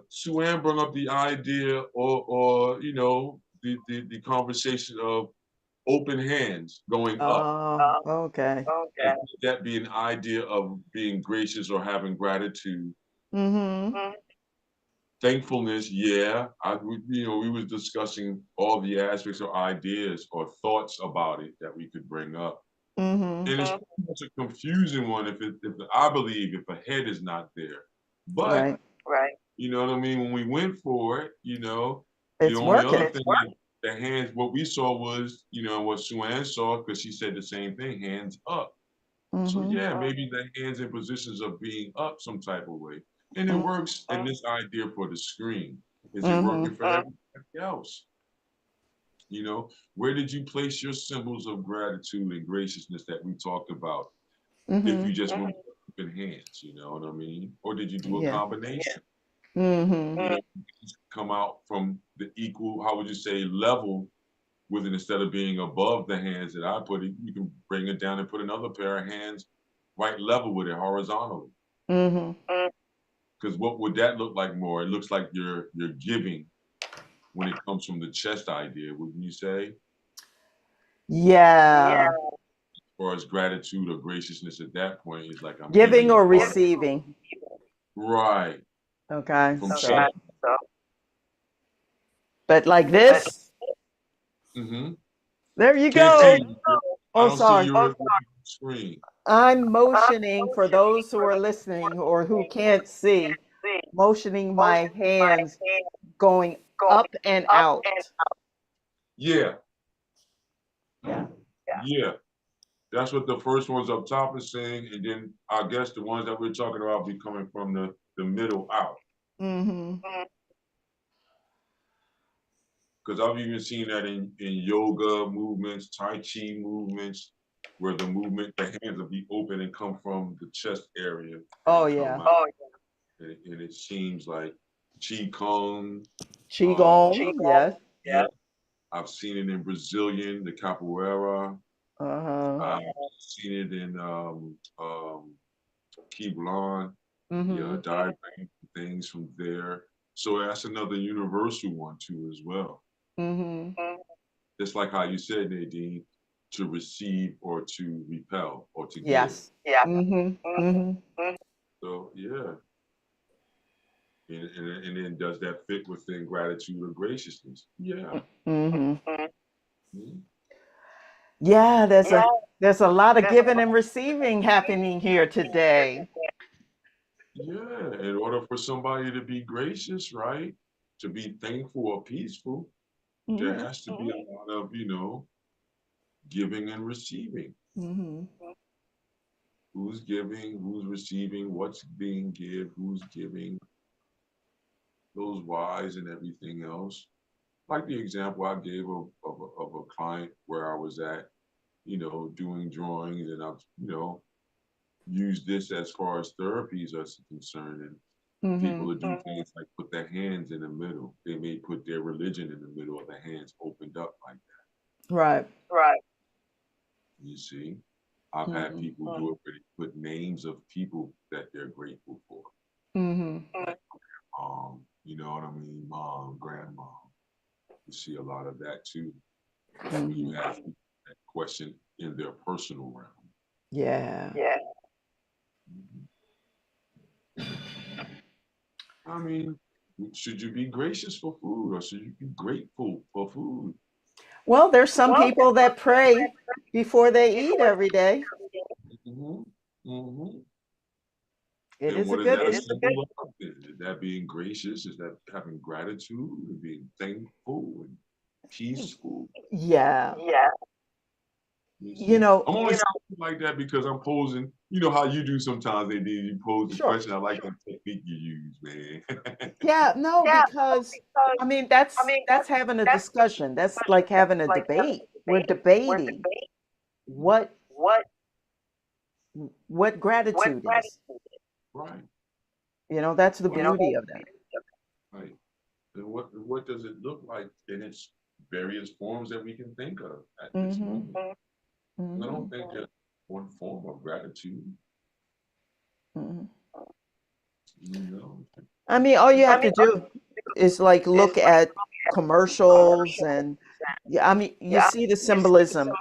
Sue Ann brought up the idea, or you know, the conversation of open hands going up. Oh, okay. And could that be an idea of being gracious or having gratitude? Mm-hmm. Thankfulness, yeah. You know, we was discussing all the aspects or ideas or thoughts about it that we could bring up. Mm-hmm. And it's pretty much a confusing one if I believe if a head is not there. But Right. you know what I mean? When we went for it, you know, the It's only other working. thing the hands, what we saw was, you know, what Sue Ann saw, because she said the same thing, hands up. So Mm-hmm. yeah, maybe the hands in positions of being up some type of way. And it works in this idea for the screen. Is it Mm-hmm. working for everybody else? You know, where did you place your symbols of gratitude and graciousness that we talked about? If Mm-hmm. you just went with open hands, you know what I mean? Or did you do a Yeah. combination? Mm-hmm. You know, come out from the equal, how would you say, level with it instead of being above the hands that I put it, you can bring it down and put another pair of hands right level with it horizontally. Mm-hmm. Because what would that look like more? It looks like you're giving when it comes from the chest idea, wouldn't you say? Yeah. As far as gratitude or graciousness at that point, it's like I'm Giving giving or above. receiving. Right. Okay. From So, chest. but like this, Mm-hmm. there you Can't see go. you. I Oh, don't see sorry. your screen. I'm motioning for those who are listening or who can't see, motioning my hands going up and out. Yeah. Yeah. Yeah. That's what the first ones up top is saying, and then I guess the ones that we're talking about be coming from the middle out. Mm-hmm. Because I've even seen that in yoga movements, Tai Chi movements, where the hands will be open and come from the chest area Oh, and come yeah. out. And it seems like Qi Kong. Qigong. Yes. Yeah, I've seen it in Brazilian, the capoeira. Uh-huh. I've seen it in Kiblan, Mm-hmm. the diagram things from there. So that's another universal one too as well. Mm-hmm. Just like how you said, Nadine, to receive or to repel or to give. Yes. Mm-hmm. Mm-hmm. So yeah. And then does that fit within gratitude or graciousness? Yeah. Mm-hmm. Mhm. Yeah, there's a lot of giving and receiving happening here today. Yeah. In order for somebody to be gracious, right? To be thankful or peaceful, there Mm-hmm. has to be a lot of, you know, giving and receiving. Mm-hmm. Who's giving, who's receiving, what's being give, who's giving, those whys and everything else. Like the example I gave of a client where I was at, you know, doing drawings, and I've, you know, used this as far as therapies are concerned. And people Mm-hmm. who do things like put their hands in the middle. They may put their religion in the middle of their hands opened up like that. Right. You see? I've had Mm-hmm. people do it where they put names of people that they're grateful for. Mm-hmm. You know what I mean? Mom, grandma. You see a lot of that too. When you Mm-hmm. ask that question in their personal realm. Yeah. I mean, should you be gracious for food or should you be grateful for food? Well, there's some people that pray before they eat every day. Mm-hmm. Mm-hmm. It And is a what is good that a thing. symbol of? Is that being gracious? Is that having gratitude and being thankful and peaceful? Yeah. You You see, know, I'm only saying it like that because I'm posing you know how you do sometimes, Nadine, you pose the Sure. question. I like the technique you use, man. Yeah, no, because I mean that's having a discussion. That's like having a debate. We're debating what gratitude is. Right. You know, that's the What, beauty of that. right. And what does it look like in its various forms that we can think of at this Mm-hmm. moment? I Mm-hmm. don't think there's one form of gratitude, Mm-hmm. you know. I mean, all you have to do is like look at commercials and yeah, I mean, you see the symbolism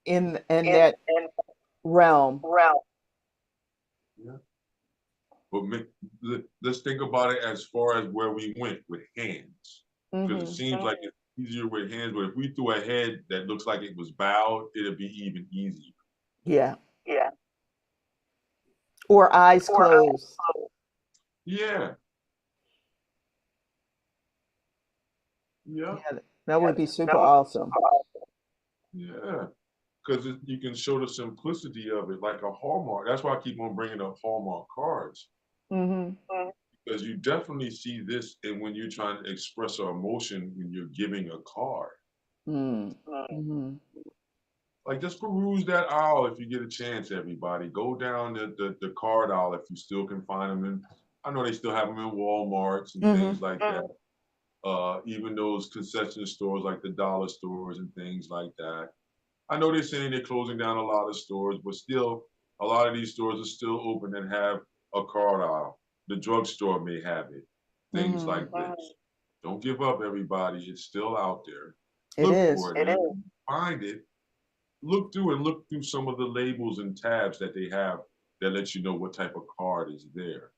in that realm. Yeah. But let's think about it as far as where we went with hands. Because it Mm-hmm. seems like it's easier with hands, but if we threw a head that looks like it was bowed, it'd be even easier. Yeah. Or eyes closed. Yeah, yeah, Yeah, that would be super awesome. yeah. Because you can show the simplicity of it, like a Hallmark. That's why I keep on bringing up Hallmark cards, Mm-hmm. because you definitely see this and when you're trying to express an emotion when you're giving a card. Mm-hmm. Like just peruse that aisle if you get a chance, everybody. Go down the card aisle if you still can find them in. I know they still have them in Walmarts and Mm-hmm. things like that. Even those concession stores like the dollar stores and things like that. I know they're saying they're closing down a lot of stores, but still, a lot of these stores are still open and have a card aisle. The drugstore may have it. Things Mm-hmm. like this. Don't give up, everybody. It's still out there. It Look is. for it. And when you find it, look through some of the labels and tabs that they have that let you know what type of card is there.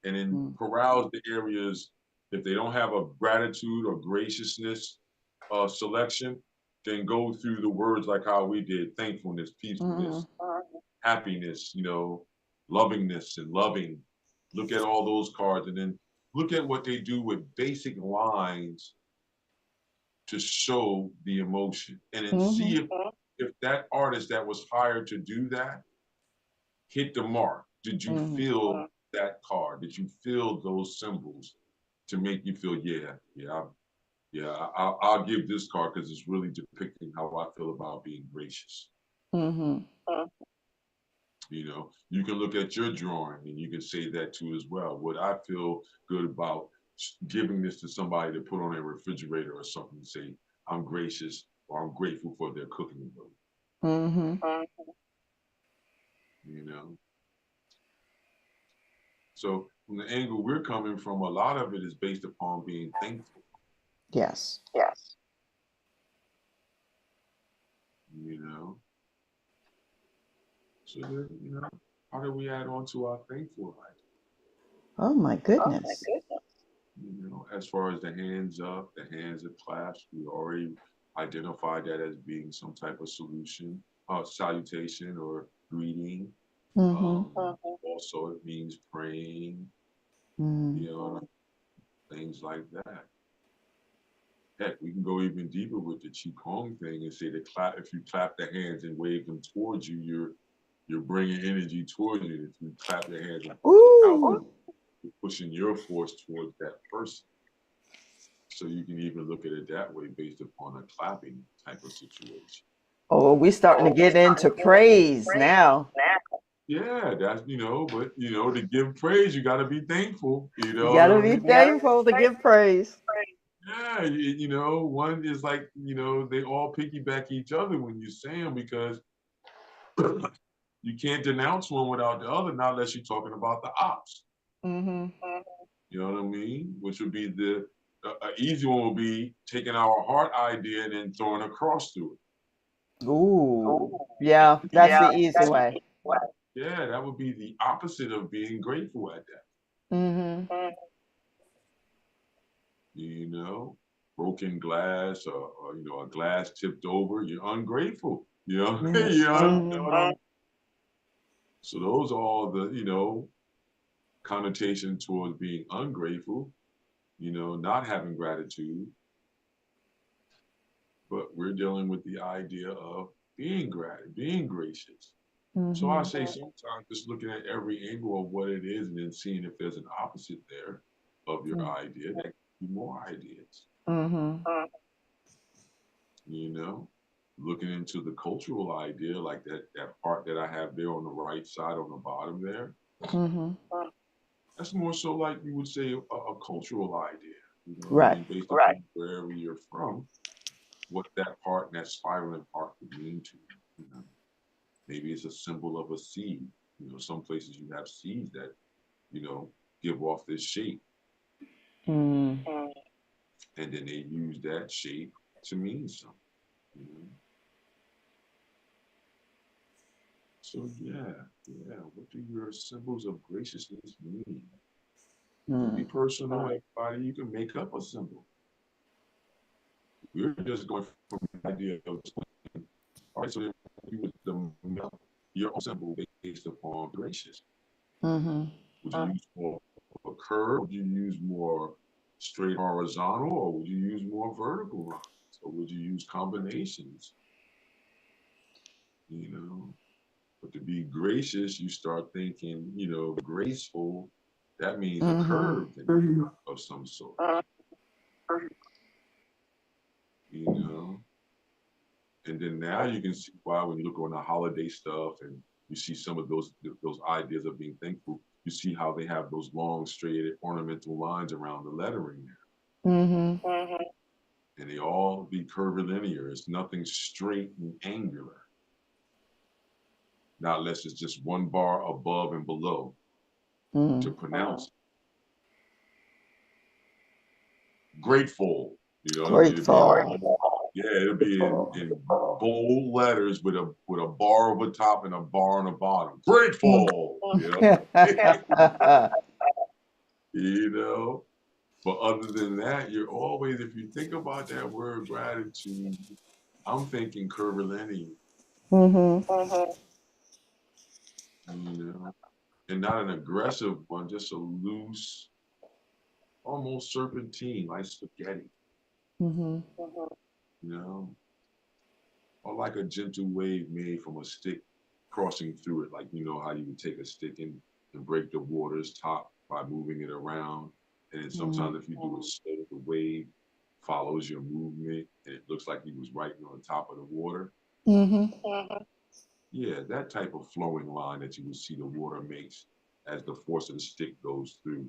And then Mm. peruse the areas if they don't have a gratitude or graciousness selection, then go through the words like how we did: thankfulness, peacefulness, Mm-hmm. happiness, lovingness and loving. Look at all those cards and then look at what they do with basic lines to show the emotion and then see Mm-hmm. if that artist that was hired to do that hit the mark. Did you Mm-hmm. feel that card? Did you feel those symbols to make you feel, I'll give this card because it's really depicting how I feel about being gracious. Mm-hmm. You can look at your drawing and you can say that too as well. Would I feel good about giving this to somebody to put on their refrigerator or something to say, I'm gracious or I'm grateful for their cooking ability, Mm-hmm. you know? So from the angle we're coming from, a lot of it is based upon being thankful, Yes. you know? So that, how do we add on to our thankful life? Oh my goodness. As far as the hands up, the hands are clasped, we already identified that as being some type of solution, salutation or greeting. Mm-hmm. Also, it means praying, Mm-hmm. you know, things like that. Heck, we can go even deeper with the Qigong thing and say that if you clap the hands and wave them towards you, you're bringing energy towards you. If you clap your hands and push them out, Ooh. you're pushing your force towards that person. So you can even look at it that way based upon a clapping type of situation. Oh, we starting to get into praise now. Yeah, that's but to give praise, you got to be thankful. You You know what gotta I be mean? thankful to give praise. Yeah, one is like they all piggyback each other when you say them because you can't denounce one without the other, not unless you're talking about the ops. Mm-hmm. You know what I mean? Which would be the easy one would be taking our heart idea and then throwing a cross through Ooh. Yeah, that's the easy it. way. Yeah, that would be the opposite of being grateful at that. Mm-hmm. You know, broken glass or a glass tipped over, you're ungrateful. Mm-hmm. So those are all the, connotation towards being ungrateful, not having gratitude. But we're dealing with the idea of being gracious. So I Mm-hmm. say sometimes just looking at every angle of what it is and then seeing if there's an opposite there of your idea, that gives you more ideas. Mm-hmm. You know, looking into the cultural idea, like that part that I have there on the right side on the bottom there. Mm-hmm. That's more so like you would say a cultural idea. You know what I Right. mean? Based on wherever you're from, what that part and that spiraling part could mean to you. You know, maybe it's a symbol of a seed. You know, some places you have seeds that, you know, give off this shape, Mm. and then they use that shape to mean something. You know? So yeah. What do your symbols of graciousness mean? It can be Mm. personal, everybody. You can make up a symbol. We're just going from the idea of, all right, so you would your own symbol based upon gracious. Mm-hmm. Would you use more of a curve? Would you use more straight horizontal, or would you use more vertical lines? Or would you use combinations? You know, but to be gracious, you start thinking, you know, graceful. That means a Mm-hmm. curve of some sort. You know, and then now you can see why when you look on the holiday stuff and you see some of those ideas of being thankful, you see how they have those long, straight ornamental lines around the lettering there. Mm-hmm. And they all be curvilinear. It's nothing straight and angular. Not unless it's just one bar above and below to Mm. pronounce grateful. You know what I mean? It'd be in Grateful. it'd be in bold letters with a bar over top and a bar on the bottom. Grateful. You know? You know? But other than that, you're always, if you think about that word gratitude, I'm thinking curvilinear. Mm-hmm. You know? And not an aggressive one, just a loose, almost serpentine, like spaghetti, Mm-hmm. you know, or like a gentle wave made from a stick crossing through it, like you know how you would take a stick and break the water's top by moving it around. And then sometimes if you do it slow, the wave follows your movement and it looks like he was right on top of the water. Mm-hmm. Yeah, that type of flowing line that you would see the water makes as the force of the stick goes through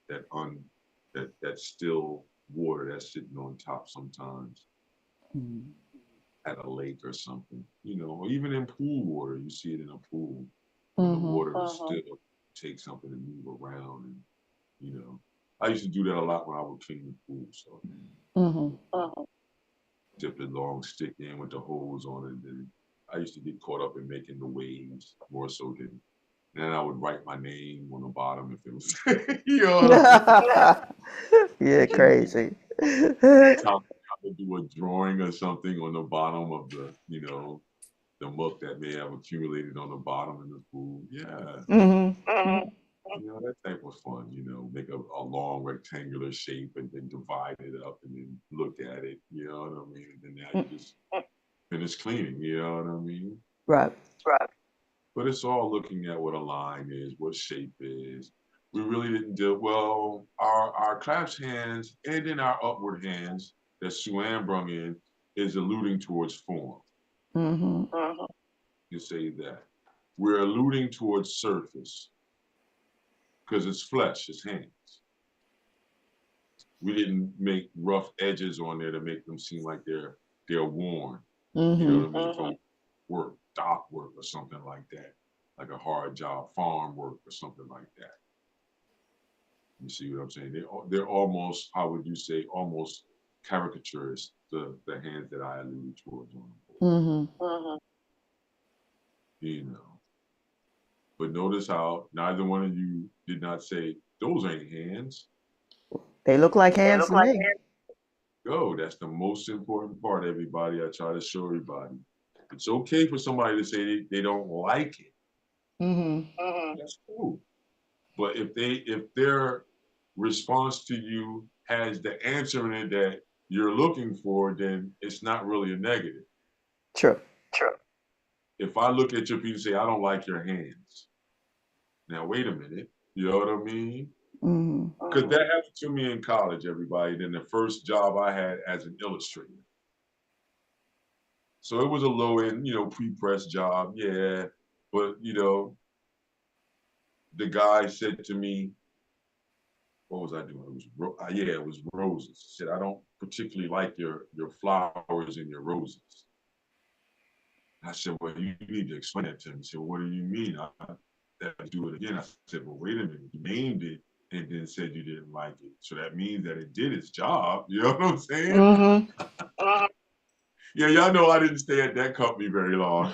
that that still water that's sitting on top sometimes Mm-hmm. at a lake or something, you know, or even in pool water, you see it in a pool when the Mm-hmm. water is still take something to move around and you know. I used to do that a lot when I would clean the pool. So Mm-hmm. dip the long stick in with the hose on it. And I used to get caught up in making the waves more so than and then I would write my name on the bottom if it was, you know what Yeah, I mean? crazy. Time to do a drawing or something on the bottom of the, you know, the muck that may have accumulated on the bottom of the pool. Yeah, Mm-hmm. you know, that type of fun, you know, make a long rectangular shape and then divide it up and then look at it, you know what I mean? And then now you just finish cleaning, you know what I mean? Right. But it's all looking at what a line is, what shape is. We really didn't do well. Our clasped hands and then our upward hands that Sue Ann brung in is alluding towards form. Mm-hmm. You say that. We're alluding towards surface because it's flesh, it's hands. We didn't make rough edges on there to make them seem like they're worn. You know Mm-hmm. what I mean? From work, dock work or something like that. Like a hard job, farm work or something like that. You see what I'm saying? They're almost, how would you say, almost caricatures, the hands that I alluded towards on the board. Mm-hmm. You know. But notice how neither one of you did not say, those ain't hands. They look like hands to me. Go. That's the most important part, everybody. I try to show everybody. It's okay for somebody to say they don't like it. Mm-hmm. That's cool. But if their response to you has the answer in it that you're looking for, then it's not really a negative. True. if I look at your piece and say, I don't like your hands. Now, wait a minute. You know what I mean? Because that happened to me in college, everybody. Then the first job I had as an illustrator. So it was a low end, pre-press job. Yeah. But, the guy said to me, what was I doing? It was roses. He said, I don't particularly like your flowers and your roses. I said, well, you need to explain that to me. He said, what do you mean? I have to do it again. I said, well, wait a minute. You named it and then said you didn't like it. So that means that it did its job. You know what I'm saying? Yeah, y'all know I didn't stay at that company very long.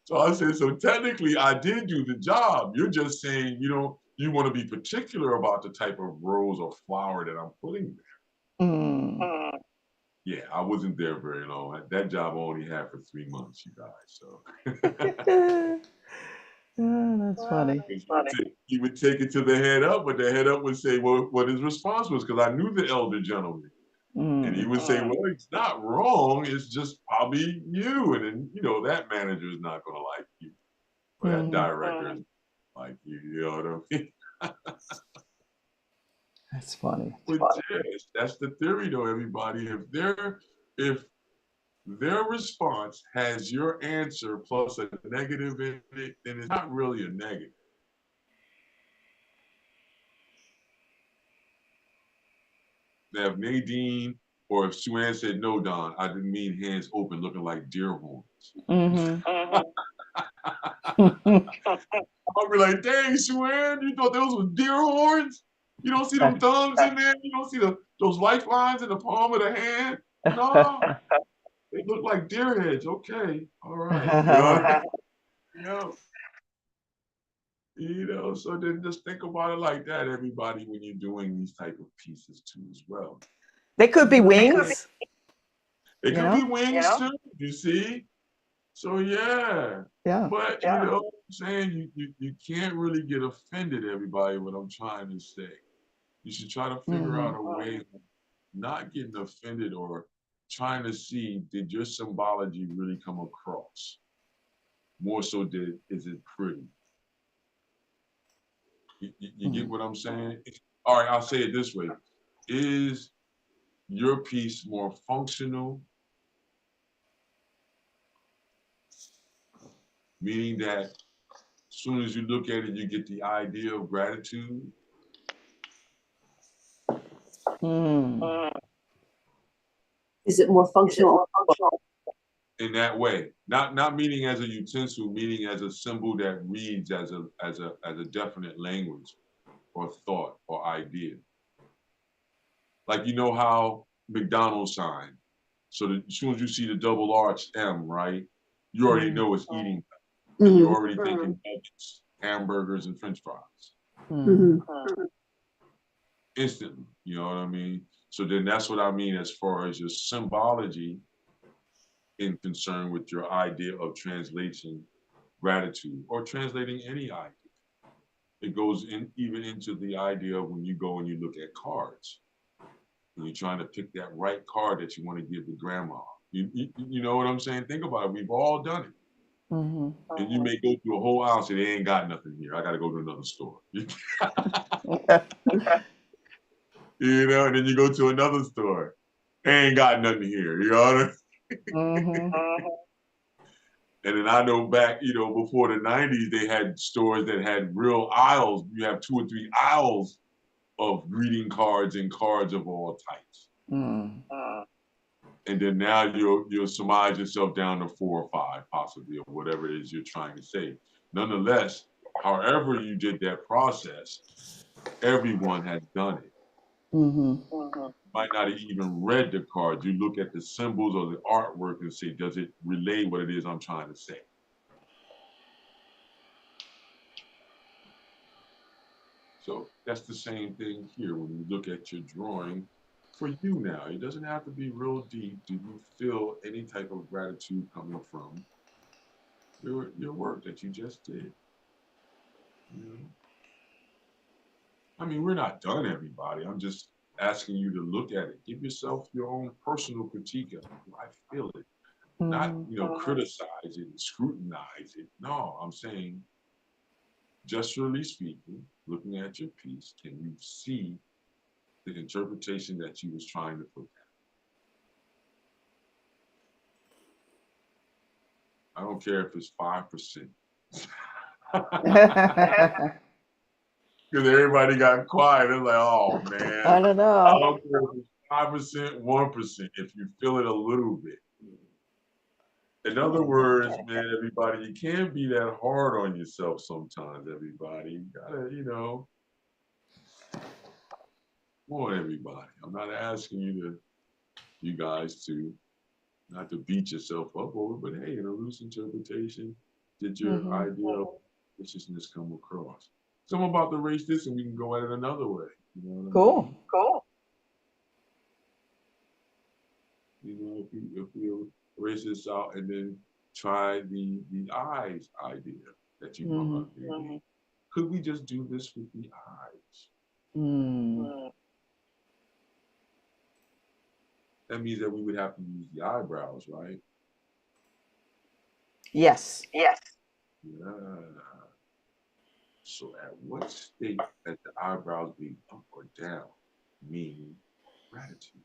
So I said, so technically I did do the job. You're just saying, you want to be particular about the type of rose or flower that I'm putting there. Yeah, I wasn't there very long. That job I only had for 3 months, you guys. So that's funny. He would take it to the head up, but the head up would say, well, what his response was, because I knew the elder gentleman. And he would say, well, it's not wrong. It's just probably you. And then, that manager is not going to like you. Or that director is like you. You know what I mean? That's funny. But yes, that's the theory, though, everybody. If their response has your answer plus a negative in it, then it's not really a negative. Now, if Nadine or if Sue Ann said, no, Don, I didn't mean hands open looking like deer horns. I'll be like, dang, Sue Ann, you thought those were deer horns? You don't see them thumbs in there? You don't see those lifelines in the palm of the hand? No, they look like deer heads. Okay, all right. So then just think about it like that, everybody, when you're doing these type of pieces too as well. They could be wings. It could be wings too, you see? So yeah. But you know what I'm saying? You can't really get offended, everybody, what I'm trying to say. You should try to figure out a way of not getting offended or trying to see, did your symbology really come across? More so, is it pretty? You get what I'm saying? All right, I'll say it this way. Is your piece more functional? Meaning that as soon as you look at it, you get the idea of gratitude? Is it more functional? In that way, not meaning as a utensil, meaning as a symbol that reads as a definite language or thought or idea. Like, you know how McDonald's sign, so that as soon as you see the double arch M, right, you already know it's eating. And you're already thinking nuggets, hamburgers, and French fries. Instantly, you know what I mean? So then that's what I mean as far as your symbology in concern with your idea of translation gratitude or translating any idea. It goes in even into the idea of when you go and you look at cards. When you're trying to pick that right card that you want to give to grandma. You know what I'm saying? Think about it. We've all done it. And you may go through a whole aisle and say, they ain't got nothing here. I got to go to another store. And then you go to another store. They ain't got nothing here. You know what I mean? And then I know back, before the 90s, they had stores that had real aisles. You have 2 or 3 aisles of greeting cards and cards of all types. And then now you'll surmise yourself down to 4 or 5, possibly, or whatever it is you're trying to say. Nonetheless, however you did that process, everyone has done it. Might not have even read the cards. You look at the symbols or the artwork and say, does it relay what it is I'm trying to say? So that's the same thing here when you look at your drawing. For you now, it doesn't have to be real deep. Do you feel any type of gratitude coming from your work that you just did? I mean, we're not done, everybody. I'm just asking you to look at it. Give yourself your own personal critique of it. Do I feel it? Not, criticize it and scrutinize it. No, I'm saying, gesturally speaking, looking at your piece, can you see the interpretation that you was trying to put down? I don't care if it's 5%. Because everybody got quiet. It's like, oh man. I don't know. I don't care if it's 5%, 1%, if you feel it a little bit. In other words, man, everybody, you can't be that hard on yourself sometimes, everybody. You gotta, come on, everybody. I'm not asking you guys to, not to beat yourself up over, but hey, in a loose interpretation, did your idea of viciousness come across? So I'm about to erase this and we can go at it another way. You know what I Cool. mean? If we erase this out and then try the eyes idea that you brought up. Could we just do this with the eyes? That means that we would have to use the eyebrows, right? Yes. Yeah. So at what state that the eyebrows being up or down mean gratitude?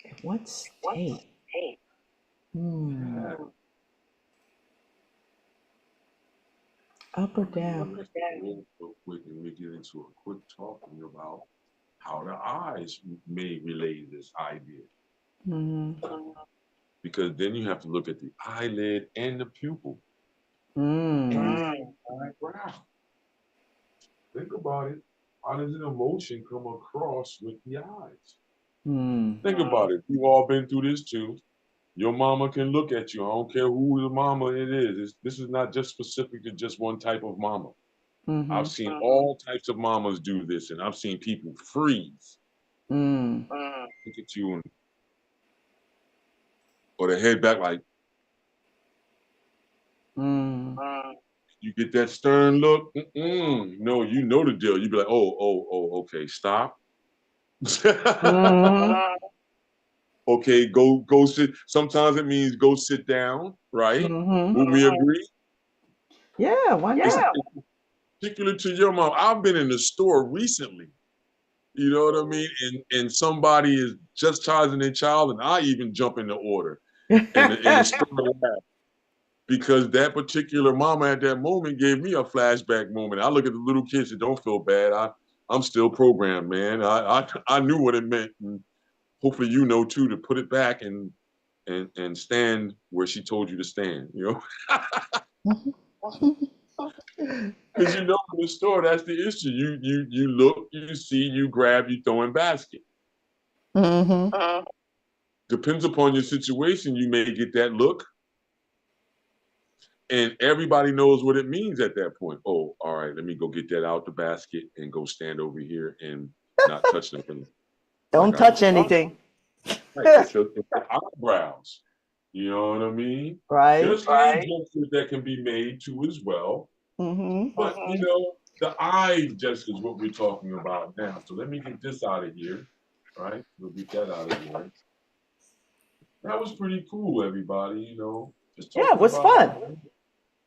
At what state? Yeah. Up or down? Real quick, and we get into a quick talking about how the eyes may relay this idea. Because then you have to look at the eyelid and the pupil. And the eyebrow. Think about it. How does an emotion come across with the eyes? Think about it. We've all been through this too. Your mama can look at you. I don't care who the mama it is. This is not just specific to just one type of mama. I've seen all types of mamas do this, and I've seen people freeze. Look at you and or the head back like. You get that stern look. No, you know the deal. You be like, oh, okay, stop. Okay, go sit. Sometimes it means go sit down, right? Will we agree? Yeah, why not? Particular to your mom. I've been in the store recently. You know what I mean? And somebody is just charging their child, and I even jump in the order in the spur of the moment. Because that particular mama at that moment gave me a flashback moment. I look at the little kids and don't feel bad. I'm still programmed, man. I knew what it meant, and hopefully you know too, to put it back and stand where she told you to stand. Because in the store, that's the issue. You look, you see, you grab, you throw in basket. Depends upon your situation, you may get that look. And everybody knows what it means at that point. Oh, all right, let me go get that out the basket and go stand over here and not touch them. Don't touch anything. Right, it's the eyebrows. You know what I mean? Right. There's hand gestures that can be made too as well. But, the eye gesture is what we're talking about now. So let me get this out of here, right? We'll get that out of here. That was pretty cool, everybody, Just Yeah, it was fun.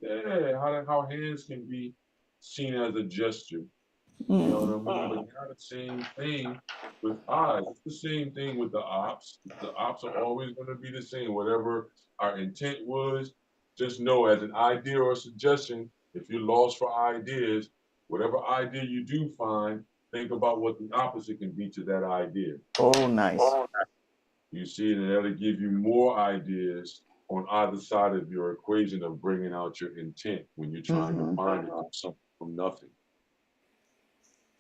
How hands can be seen as a gesture. You know what I mean? But now the same thing with eyes. It's the same thing with the ops. The ops are always going to be the same. Whatever our intent was, just know as an idea or a suggestion, if you're lost for ideas, whatever idea you do find, think about what the opposite can be to that idea. Oh, nice. You see, and that'll give you more ideas on either side of your equation of bringing out your intent when you're trying to find something from nothing.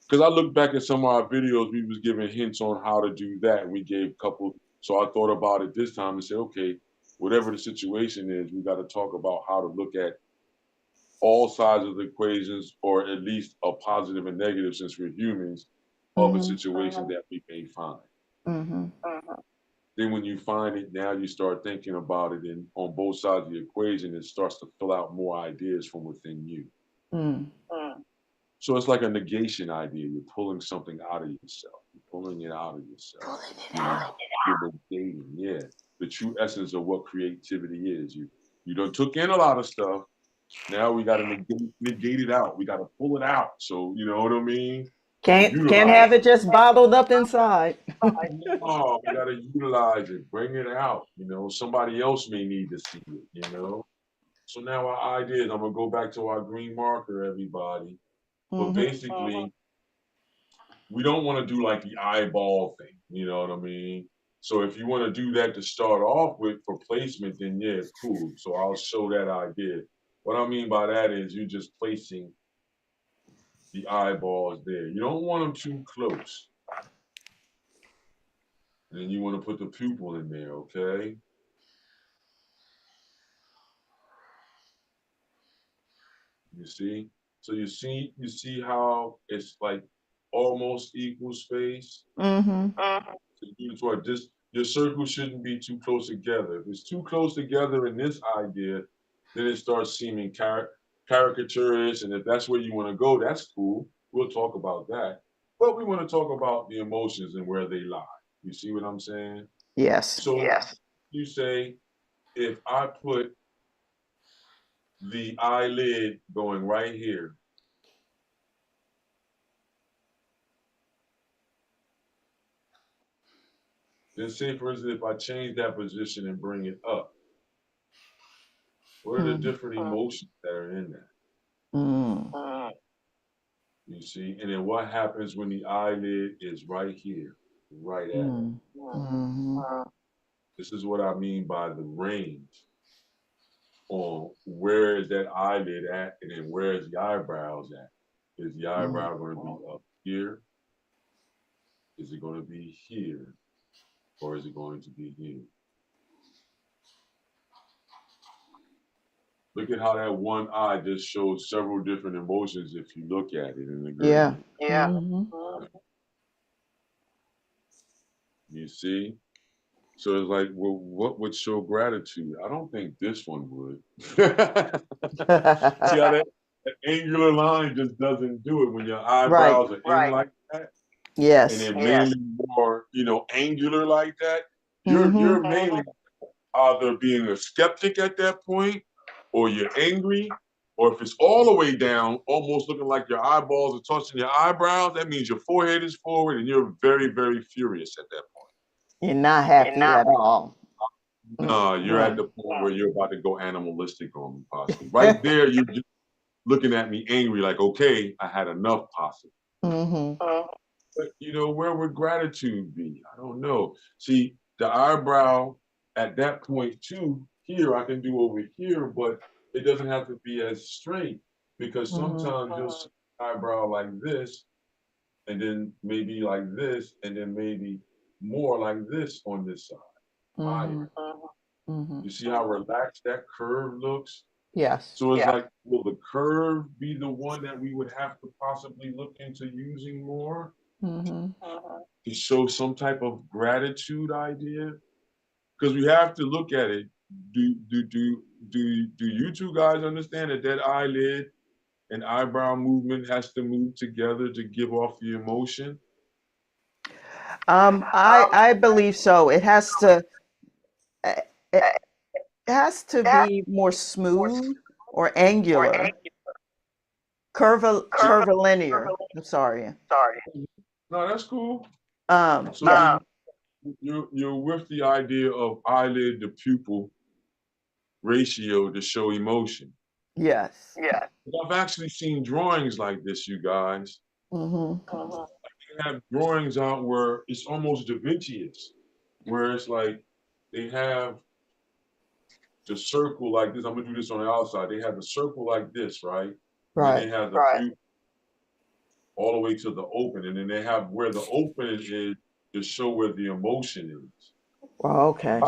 Because I look back at some of our videos, we was giving hints on how to do that. And we gave a couple. So I thought about it this time and said, okay, whatever the situation is, we got to talk about how to look at all sides of the equations, or at least a positive and negative, since we're humans, of a situation that we may find. Then when you find it, now you start thinking about it, and on both sides of the equation, it starts to fill out more ideas from within you. So it's like a negation idea. You're pulling something out of yourself. You're pulling it out of yourself. You're negating, yeah. the true essence of what creativity is. You done took in a lot of stuff. Now we got to negate it out. We got to pull it out. So you know what I mean? Can't Utilize have it just bottled up inside. it. No, we got to utilize it. Bring it out. You know, somebody else may need to see it. You know. So now our idea is I'm gonna go back to our green marker, everybody. But Mm-hmm. basically, we don't want to do like the eyeball thing. You know what I mean? So if you want to do that to start off with for placement, then yeah, cool. So I'll show that idea. What I mean by that is you're just placing the eyeballs there. You don't want them too close. And then you want to put the pupil in there, okay? You see? So you see how it's like almost equal space? Mm-hmm. This your circle shouldn't be too close together. If it's too close together in this idea, then it starts seeming caricaturish. And if that's where you want to go, that's cool. We'll talk about that. But we want to talk about the emotions and where they lie. You see what I'm saying? Yes. So you say, if I put the eyelid going right here, then say, for instance, if I change that position and bring it up, what are the different emotions that are in that? Mm-hmm. You see, and then what happens when the eyelid is right here, right at it? Mm-hmm. This is what I mean by the range on where is that eyelid at, and then where is the eyebrows at? Is the eyebrow going to be up here? Is it going to be here? Or is it going to be here? Look at how that one eye just shows several different emotions if you look at it in the Yeah. gradient. Mm-hmm. You see? So it's like, well, what would show gratitude? I don't think this one would. See how that angular line just doesn't do it when your Right. eyebrows are in like that, and Yes. they're mainly more, angular like that. You're Mm-hmm. mainly either being a skeptic at that point, or you're angry, or if it's all the way down, almost looking like your eyeballs are touching your eyebrows, that means your forehead is forward and you're very, very furious at that point. You're not happy at all. No, you're at Mm-hmm. the point where you're about to go animalistic on me, possibly. Right there, you're just looking at me angry, like, okay, I had enough, possibly. Mm-hmm. But, where would gratitude be? I don't know. See, the eyebrow at that point, too, here, I can do over here, but it doesn't have to be as straight because sometimes you'll see the eyebrow like this, and then maybe like this, and then maybe more like this on this side, Mm-hmm. higher. Mm-hmm. You see how relaxed that curve looks? Yes. So it's like, will the curve be the one that we would have to possibly look into using more Mm-hmm. to show some type of gratitude idea? Because we have to look at it. Do you two guys understand that that eyelid and eyebrow movement has to move together to give off the emotion? I believe so. It has to be more smooth or angular, curvilinear. I'm sorry. No, that's cool. So Yeah. you're with the idea of eyelid to pupil ratio to show emotion. Yes. I've actually seen drawings like this, you guys. Mm-hmm. They have drawings out where it's almost Da Vinci-ish, where it's like they have the circle like this. I'm gonna do this on the outside. They have the circle like this, right? And then Right. they have the pupil all the way to the open, and then they have where the open is to show where the emotion is. Well, okay.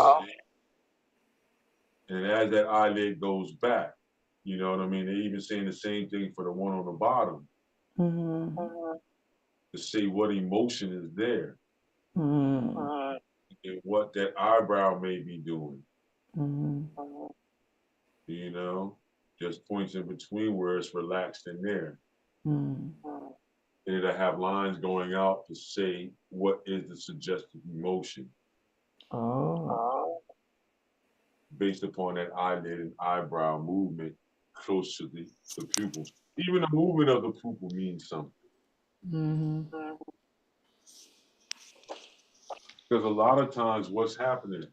And as that eyelid goes back, you know what I mean? They're even saying the same thing for the one on the bottom Mm-hmm. to say what emotion is there Mm-hmm. and what that eyebrow may be doing, Mm-hmm. you know? Just points in between where it's relaxed in there. Mm-hmm. And it'll have lines going out to say what is the suggested emotion. Oh. based upon that eyelid and eyebrow movement close to the pupil. Even the movement of the pupil means something. Mm-hmm. Because a lot of times what's happening,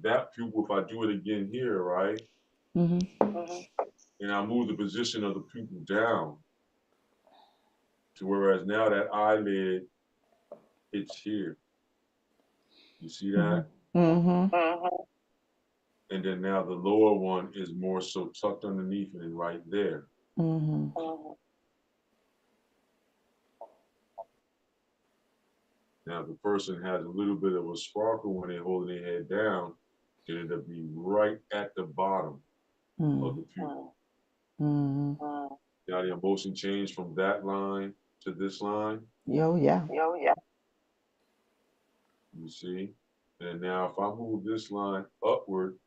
that pupil, if I do it again here, right, Mm-hmm. and I move the position of the pupil down, to whereas now that eyelid, it's here. You see that? Mm-hmm. And then now the lower one is more so tucked underneath it and right there. Mm-hmm. Now, if the person has a little bit of a sparkle when they're holding their head down, then it'll be right at the bottom of the pupil. Mm-hmm. Now the motion change from that line to this line, Yo, yeah. you see? And now if I move this line upward,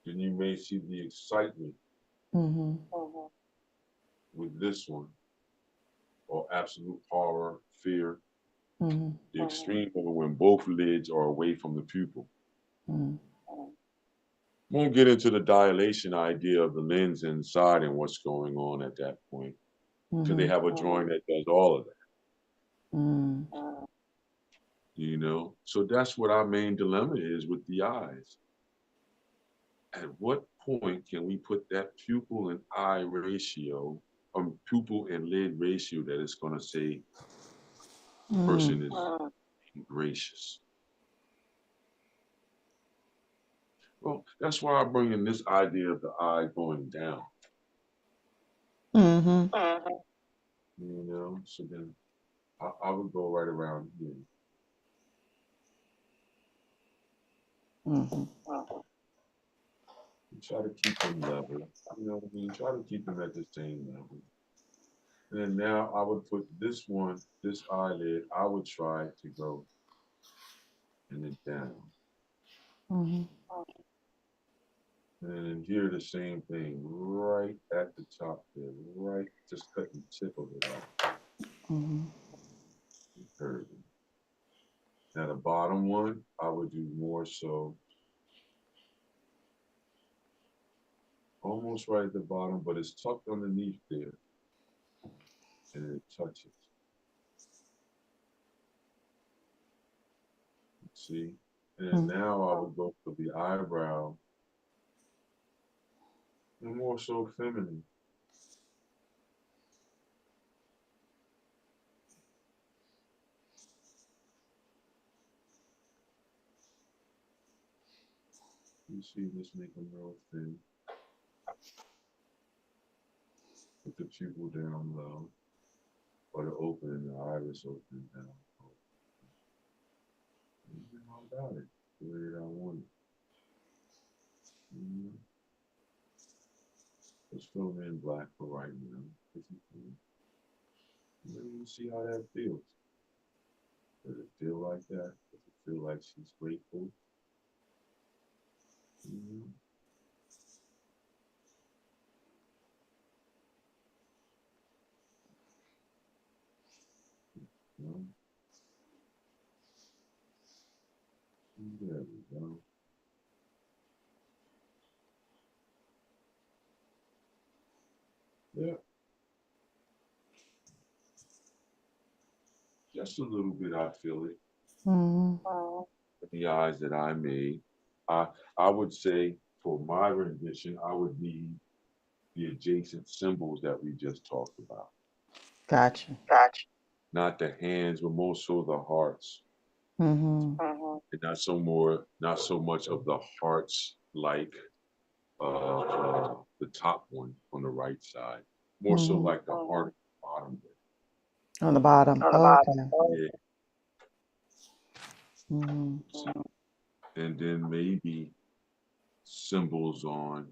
then you may see the excitement Mm-hmm. with this one, or absolute horror, fear, Mm-hmm. the extreme of it when both lids are away from the pupil. Mm-hmm. Won't get into the dilation idea of the lens inside and what's going on at that point, because they have a drawing that does all of that, Mm-hmm. you know? So that's what our main dilemma is with the eyes. At what point can we put that pupil and eye ratio, pupil and lid ratio that is going to say the person is being gracious? Well, that's why I bring in this idea of the eye going down. Mm-hmm. You know, so then I would go right around here. Mm-hmm. And try to keep them level. You know what I mean? Try to keep them at the same level. And then now I would put this one, this eyelid, I would try to go and then down. Mm-hmm. And then here the same thing, right at the top there, right, just cut the tip of it off. Mm-hmm. Curving. Now the bottom one, I would do more so almost right at the bottom, but it's tucked underneath there, and it touches. See? And then now I would go for the eyebrow, and more so feminine. You see this make them real thin. Put the pupil down low, or the opening, the iris opening down low. And I got it the way that I want it. Let's film in black for right now. You see how that feels. Does it feel like that? Does it feel like she's grateful? Mm-hmm. No? There we go. Yeah, just a little bit. I feel it. The eyes that I made. I I would say for my rendition, I would need the adjacent symbols that we just talked about. Gotcha. Not the hands, but more so the hearts. Mm-hmm. And not so much of the hearts like the top one on the right side. More so Mm-hmm. like the heart at the bottom On the bottom. Okay. there. Yeah. Mm-hmm. See? And then maybe symbols on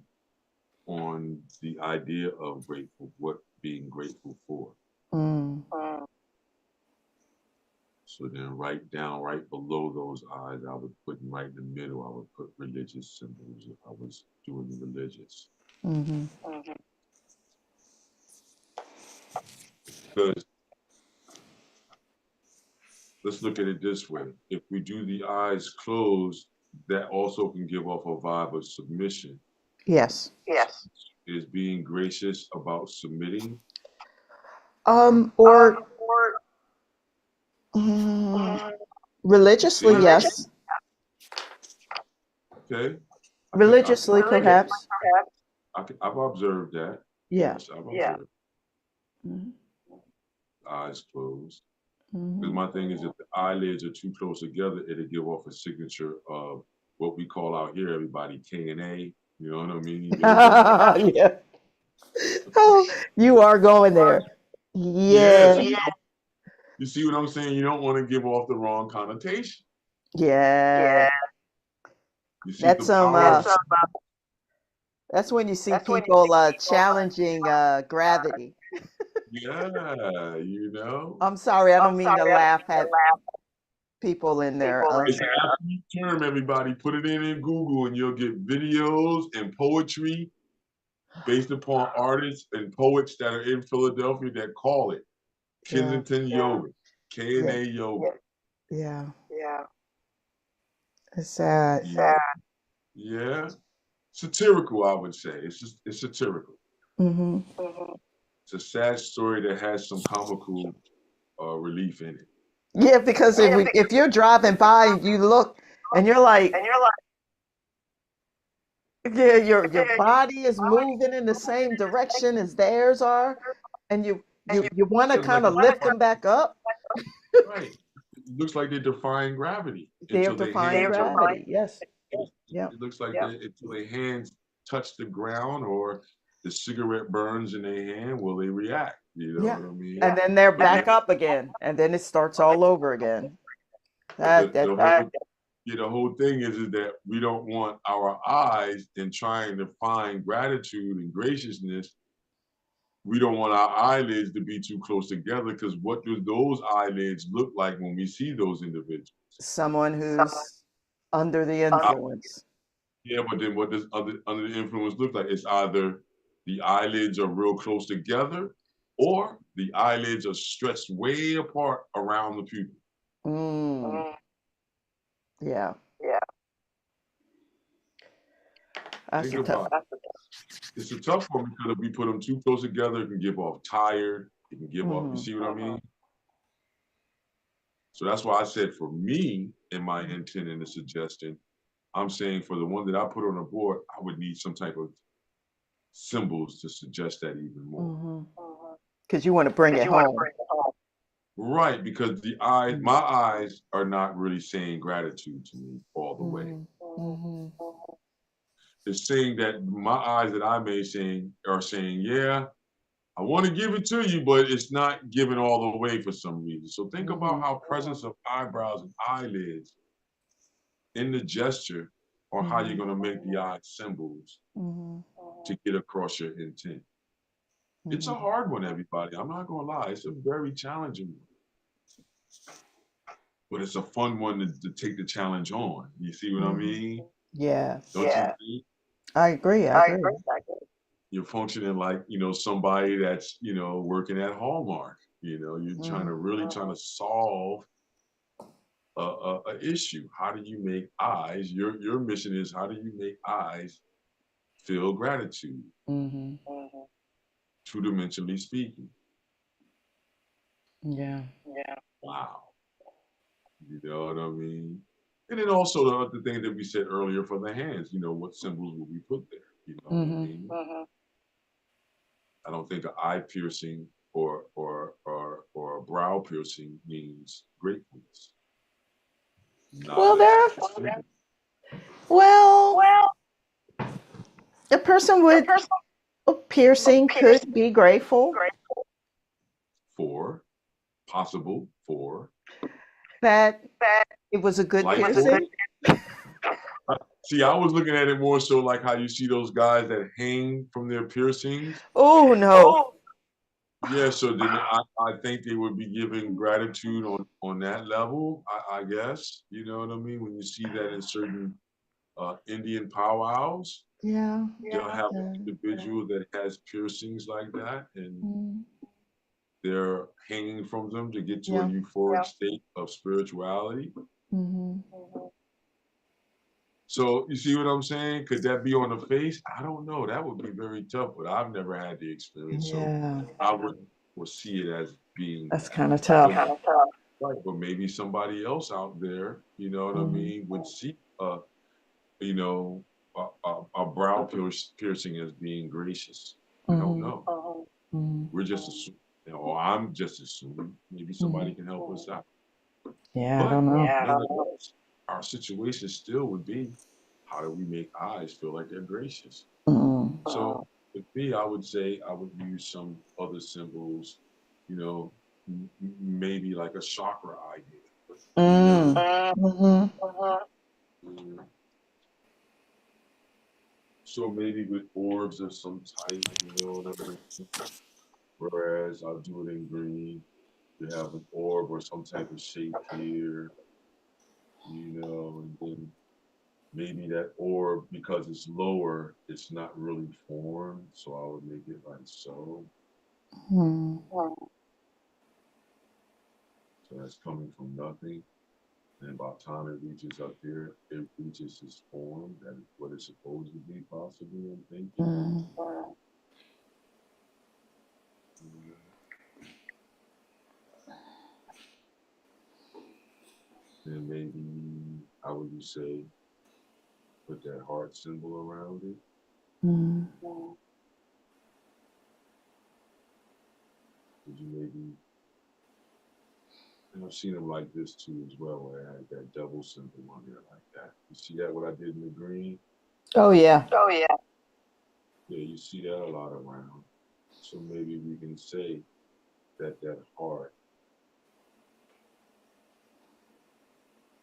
the idea of grateful, what being grateful for. Mm. So then right down, right below those eyes, I would put right in the middle, I would put religious symbols if I was doing the religious. Mm-hmm. Because let's look at it this way. If we do the eyes closed, that also can give off a vibe of submission. Yes. Is being gracious about submitting. Or mm, religiously, See, yes. okay, Religiously, perhaps. I've observed that. Yeah. Yes, I've observed. Mhm. Eyes closed. Because Mhm. my thing is, if the eyelids are too close together, it'll give off a signature of what we call out here, everybody, K&A. You know what I mean? Yeah. Oh, you are going there. Yes. Yeah. You see what I'm saying? You don't want to give off the wrong connotation. Yeah. You see the That's power of that's when you see people challenging gravity. yeah, you know. I'm sorry, I don't mean to laugh at people in their It's an absolute term, everybody. Put it in Google and you'll get videos and poetry based upon artists and poets that are in Philadelphia that call it yeah. Kensington Yoga, Yeah. K&A Yoga. Yeah. It's sad. Yeah. Yeah. Satirical, I would say. It's satirical. Hmm. It's a sad story that has some comical relief in it. Yeah, because if you're driving by and you look and you're like, yeah, your body is moving in the same direction as theirs are, and you want to It's like kind of lift them back up. right. It looks like they're defying gravity They're until their defying hands are gravity. Yes. Yep. it looks like until their hands touch the ground or the cigarette burns in their hand, will they react? You know Yeah. what I mean? And then they're But back up again, and then it starts all over again. the, That that the whole the whole thing is that we don't want our eyes in trying to find gratitude and graciousness. We don't want our eyelids to be too close together because what do those eyelids look like when we see those individuals? someone who's under the influence. Yeah, but then what does under the influence look like? It's either the eyelids are real close together or the eyelids are stretched way apart around the pupil. Mm, yeah, that's Think a tough. about it. It's a tough one because if we put them too close together, it can give off tired. It can give off, you Hmm. see what I mean? So that's why I said for me, in my intent and the suggestion, I'm saying for the one that I put on the board, I would need some type of symbols to suggest that even more. Hmm. Because you want to bring it home. Right, because the eyes, my eyes are not really saying gratitude to me all the way. Hmm. Hmm. It's saying that my eyes that I may saying are saying, yeah, I want to give it to you, but it's not giving all the way for some reason. So think about how presence of eyebrows and eyelids in the gesture or how you're going to make the eye symbols Hmm. to get across your intent. It's a Hmm. hard one, everybody. I'm not going to lie. It's a very challenging one. But it's a fun one to take the challenge on. You see what I mean? Yeah, Don't you think? I agree. I agree. You're functioning like, somebody that's, working at Hallmark. You're trying to Mm. really trying to solve a issue. How do you make eyes? Your mission is how do you make eyes feel gratitude, Hmm. two-dimensionally speaking? Yeah. Wow. You know what I mean? And then also the other thing that we said earlier for the hands, what symbols will we put there? You know what I Hmm. mean? I don't think an eye piercing or a brow piercing means gratefulness. Not Well, there. necessarily. Well, a person with a piercing could be grateful For possible for that it was a good like for. piercing. See, I was looking at it more so like how you see those guys that hang from their piercings. Oh no. Yeah, so then I think they would be giving gratitude on that level, I guess. You know what I mean? When you see that in certain Indian powwows, Yeah. they'll have an Yeah. individual that has piercings like that, and Mm. they're hanging from them to get to a Yeah. euphoric state of spirituality. Hmm. So you see what I'm saying? Could that be on the face? I don't know. That would be very tough, but I've never had the experience, so Yeah, I wouldn't foresee it as being that's kind of tough. right. But maybe somebody else out there, you know what I Mm, mean, would see you know, a brow piercing as being gracious. I don't mhm, know. mhm, We're just assuming, or I'm just assuming. Maybe somebody mhm. can help us out. Yeah, I But don't know. nonetheless, our situation still would be, how do we make eyes feel like they're gracious? Mm, So with me, I would say I would use some other symbols, you know, maybe like a chakra idea. You mm, know, mhm, mm, so maybe with orbs of some type, you know what I mean? Whereas I'll do it in green. You have an orb or some type of shape here, you know, and then maybe that orb, because it's lower, it's not really formed. So I would make it like so. mm, So that's coming from nothing. And by the time it reaches up there, it reaches its form. That is what it's supposed to be, possibly, I'm thinking. mm. Mm, and maybe, how would you say, put that heart symbol around it? Mm. Would you maybe, and I've seen them like this too as well, where I had that double symbol on there like that. You see that, what I did in the green? Oh yeah. Yeah, you see that a lot around. So maybe we can say that that heart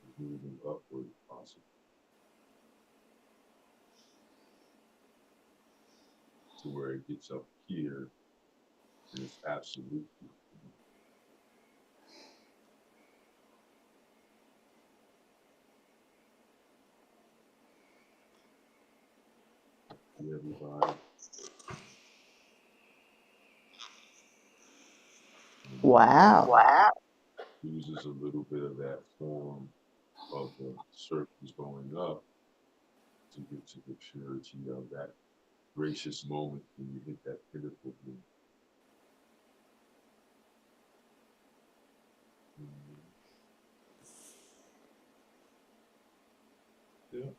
is moving upward, possibly, to where it gets up here and it's absolute. See everybody. Wow. Uses a little bit of that form of the circles going up to get to the purity of that gracious moment when you hit that pinnacle point. Mhm. Yeah.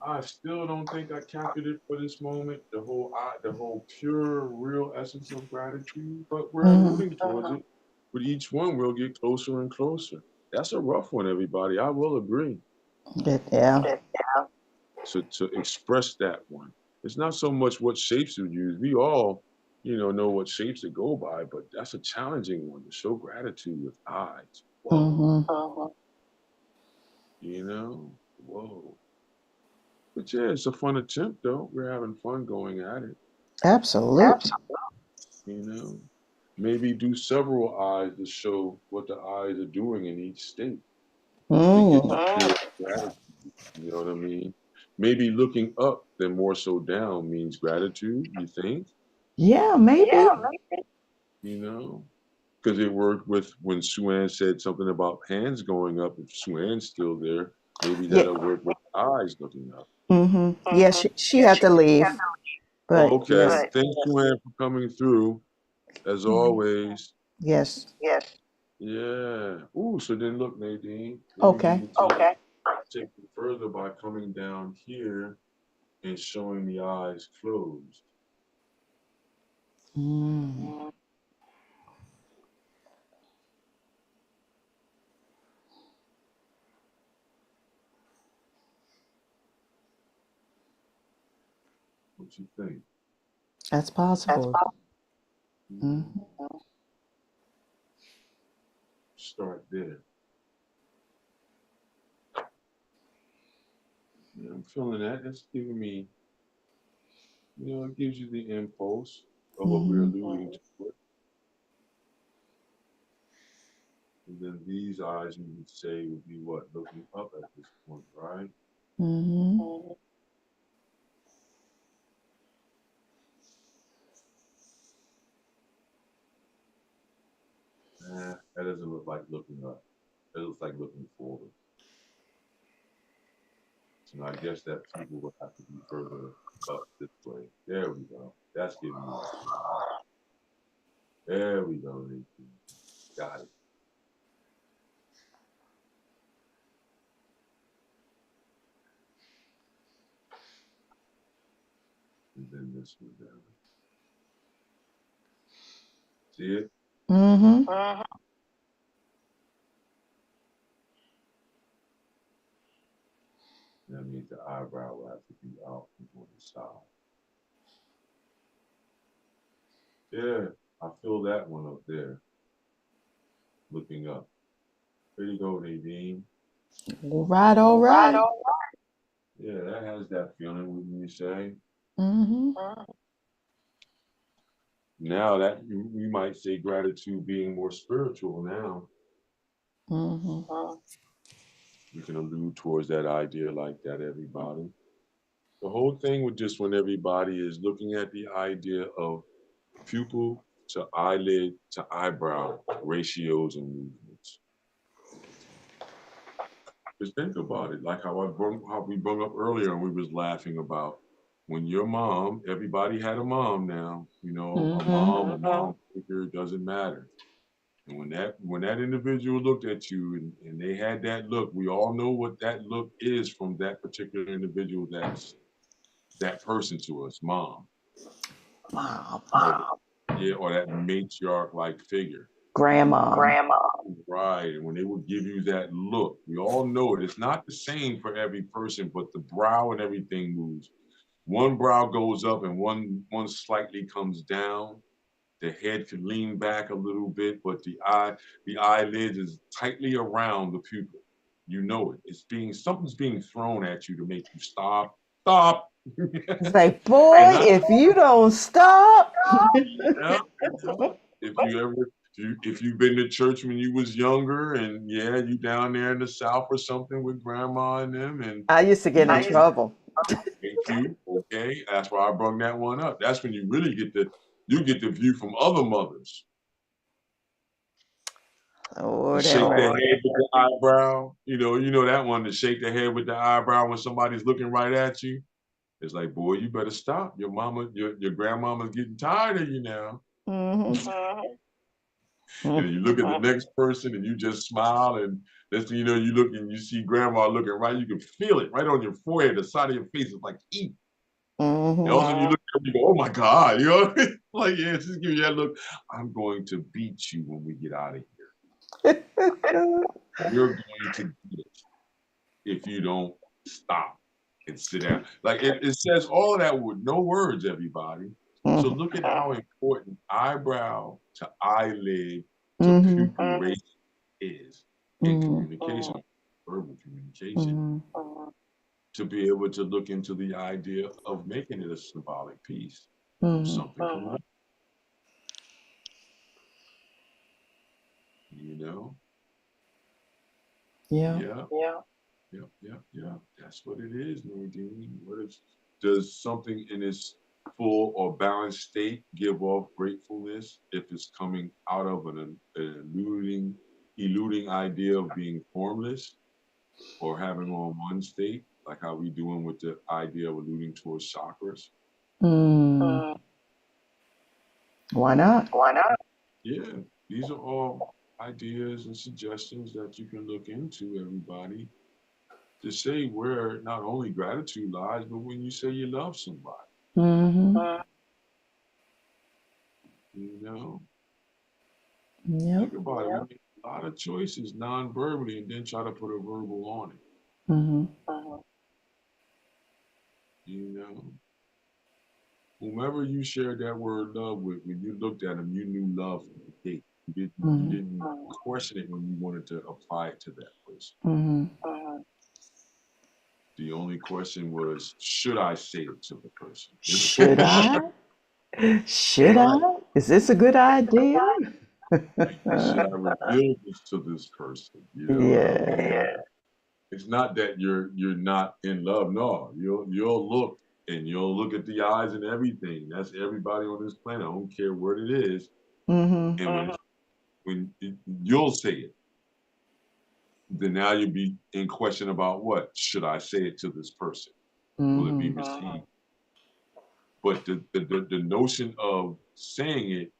I still don't think I captured it for this moment, the whole pure, real essence of gratitude, but we're Mm. alluding towards it. With each one, we'll get closer and closer. That's a rough one, everybody. I will agree. Yeah. So to express that one, it's not so much what shapes you use. We all, know what shapes to go by, but that's a challenging one to show gratitude with eyes. Whoa, Mhm. whoa. But yeah, it's a fun attempt though. We're having fun going at it, Absolutely. you know. Maybe do several eyes to show what the eyes are doing in each state to get Mm. the feel of gratitude. You know what I mean? Maybe looking up then more so down means gratitude, you think? Yeah, maybe. You know? Because it worked with when Sue said something about hands going up. If Sue still there, maybe Yeah. that'll work with eyes looking up. Mhm. Yeah, she had to leave, but Okay. yes. Thanks, Sue for coming through, as Mhm. always. Yes. Yeah. Ooh, so then look, Nadine, maybe we Okay. can take it further by coming down here and showing the eyes closed. Mm. What you think? That's possible. Mhm. Mhm. Start there. Yeah, I'm feeling that. That's giving me, it gives you the impulse of what we're Mhm. alluding to. And then these eyes, you would say, would be what? Looking up at this point, right? Mhm. Nah, that doesn't look like looking up. That looks like looking forward. And I guess that people will have to be further up this way. There we go. That's getting me. There we go, Nadine. Got it. And then this one down. See it? Mm-hmm. That means the eyebrow will have to be out on the side. Yeah, I feel that one up there. Looking up. There you go, Nadine. All right, all right. Yeah, that has that feeling, wouldn't you say? Mm-hmm. Now that we might say gratitude being more spiritual now. Mm-hmm. We can allude towards that idea like that, everybody. The whole thing with this one, everybody, is looking at the idea of pupil to eyelid to eyebrow ratios and movements. Just think about it, like how we brought up earlier, and we was laughing about when your mom, everybody had a mom now, you know, a mom figure, doesn't matter. And when that individual looked at you and they had that look, we all know what that look is from that particular individual that's that person to us, mom. Mom. Yeah, or that matriarch-like figure. Grandma. Right. And when they would give you that look, we all know it. It's not the same for every person, but the brow and everything moves. One brow goes up and one slightly comes down. The head could lean back a little bit, but the eyelid is tightly around the pupil. You know it. Something's being thrown at you to make you stop. Stop. It's like, boy, if you don't stop. Yeah. If you've been to church when you was younger and yeah, you down there in the South or something with grandma and them and I used to get in trouble. thank you. Okay. That's why I brought that one up. That's when you really get the view from other mothers. Oh, Shake their head with the eyebrow. You know that one to shake their head with the eyebrow when somebody's looking right at you. It's like, boy, you better stop. Your mama, your grandmama's getting tired of you now. Mm-hmm. And you look at the next person and you just smile and next thing you know, you look and you see grandma looking right, you can feel it right on your forehead, the side of your face is like, eat. And all of a sudden you look at her and you go, oh my God, you know? Like, yeah, just give you that look. I'm going to beat you when we get out of here. You're going to get it if you don't stop and sit down. Like it says all of that with no words, everybody. So look at how important eyebrow to eyelid to pupil ratio is in communication, verbal communication, to be able to look into the idea of making it a symbolic piece of something coming up. You know? Yeah. Yeah. That's what it is, Nadine. Does something in its full or balanced state give off gratefulness if it's coming out of an eluding idea of being formless or having on one state, like how we doing with the idea of alluding towards chakras? Why not? Yeah, these are all ideas and suggestions that you can look into, everybody, to say where not only gratitude lies, but when you say you love somebody, you know, Yep. think about it. We make a lot of choices non-verbally and then try to put a verbal on it, you know. Whomever you shared that word love with, when you looked at them, you knew love from the gate. You didn't question it when you wanted to apply it to that person. The only question was, should I say it to the person? Should I? Should I? Is this a good idea? Should I reveal this to this person? You know what I mean? It's not that you're not in love. No, you'll look and you'll look at the eyes and everything. That's everybody on this planet. I don't care what it is. And when you'll say it, then now you'd be in question about what should I say it to this person? Will it be received? But the notion of saying it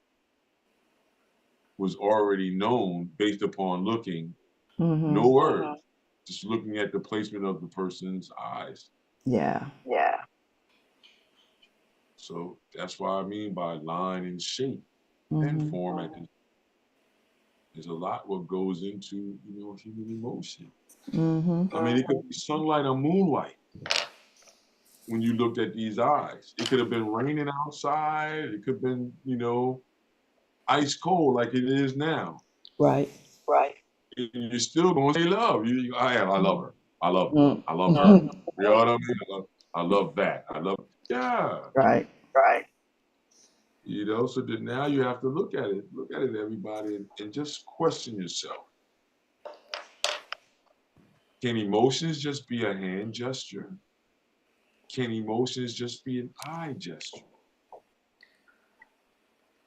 was already known based upon looking, no words, just looking at the placement of the person's eyes. Yeah. So that's what I mean by line and shape and format. There's a lot what goes into, human emotion. I mean, it could be sunlight or moonlight when you looked at these eyes. It could have been raining outside. It could have been, ice cold like it is now. Right. You're still going to say love. I love her. I love her. I love her. You know what I mean? I love that. Yeah. Right. So then now you have to look at it, everybody, and just question yourself. Can emotions just be a hand gesture? Can emotions just be an eye gesture?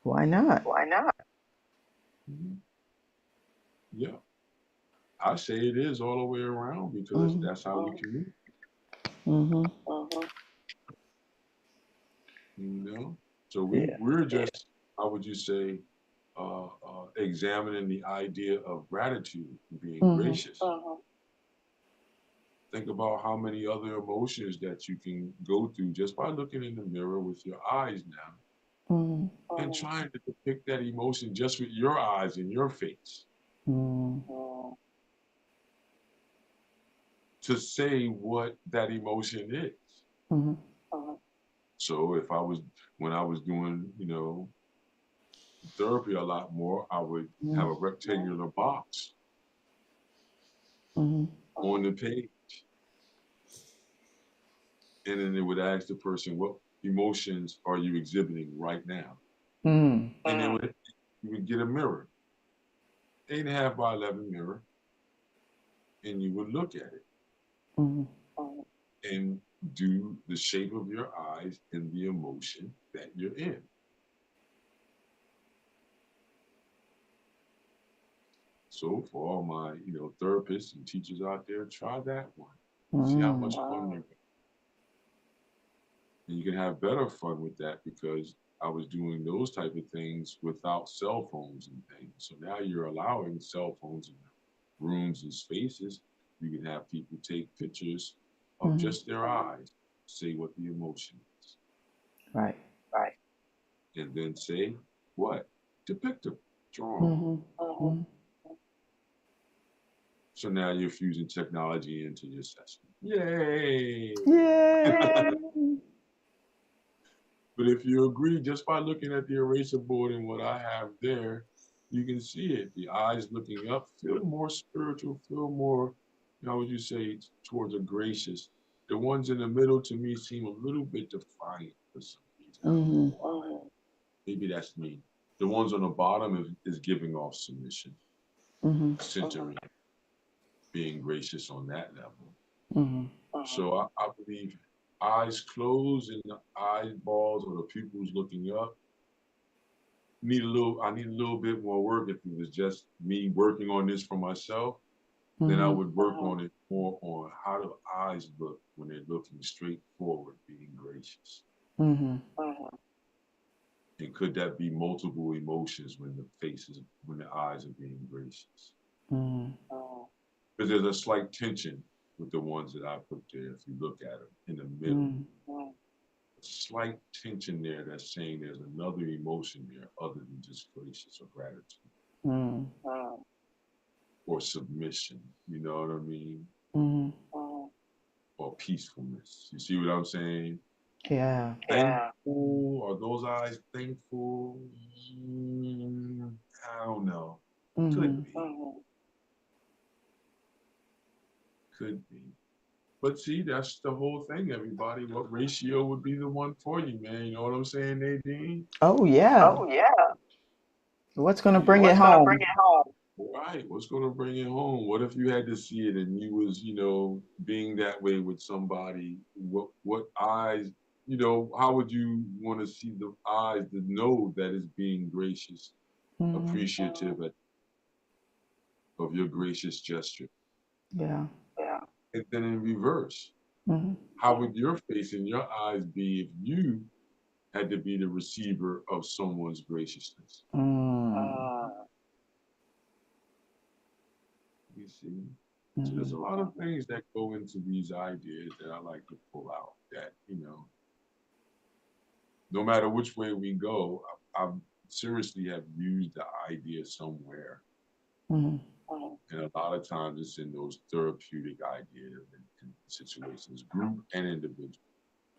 Why not? Yeah. I say it is all the way around because that's how we communicate. So we're just, how would you say, examining the idea of gratitude, being gracious. Think about how many other emotions that you can go through just by looking in the mirror with your eyes now and trying to depict that emotion just with your eyes and your face. To say what that emotion is. So when I was doing, therapy a lot more, I would have a rectangular box on the page. And then it would ask the person, what emotions are you exhibiting right now? And then you would get a mirror, 8.5 by 11 mirror, and you would look at it and do the shape of your eyes and the emotion that you're in. So for all my, therapists and teachers out there, try that one. See how much fun you get. And you can have better fun with that because I was doing those type of things without cell phones and things. So now you're allowing cell phones in rooms and spaces. You can have people take pictures of just their eyes, say what the emotion is. Right. And then say what? Depict them, draw them. So now you're fusing technology into your session. Yay! But if you agree, just by looking at the eraser board and what I have there, you can see it. The eyes looking up feel more spiritual, feel more, how would you say, towards a gracious. The ones in the middle to me seem a little bit defiant for some reason. Maybe that's me. The ones on the bottom is giving off submission, centering, being gracious on that level. So I believe eyes closed and the eyeballs or the pupils looking up. I need a little bit more work. If it was just me working on this for myself, then I would work on it more on how the eyes look when they're looking straight forward, being gracious. And could that be multiple emotions when the eyes are being gracious? Because there's a slight tension with the ones that I put there. If you look at them in the middle, a slight tension there that's saying there's another emotion there other than just gracious or gratitude or submission. You know what I mean? Or peacefulness. You see what I'm saying? Yeah. Thankful? Are those eyes thankful? I don't know. Could be. Could be. But see, that's the whole thing, everybody. What ratio would be the one for you, man? You know what I'm saying, Nadine? Oh yeah. What's gonna bring it home? Right. What's going to bring it home? What if you had to see it and you was, being that way with somebody? What eyes, how would you want to see the eyes to know that it's being gracious, appreciative of your gracious gesture? Yeah. And then in reverse, Mm-hmm. how would your face and your eyes be if you had to be the receiver of someone's graciousness? Mm. You see? So there's Mm-hmm. a lot of things that go into these ideas that I like to pull out that, no matter which way we go, I seriously have used the idea somewhere. Mm-hmm. And a lot of times it's in those therapeutic ideas and situations, group and individual.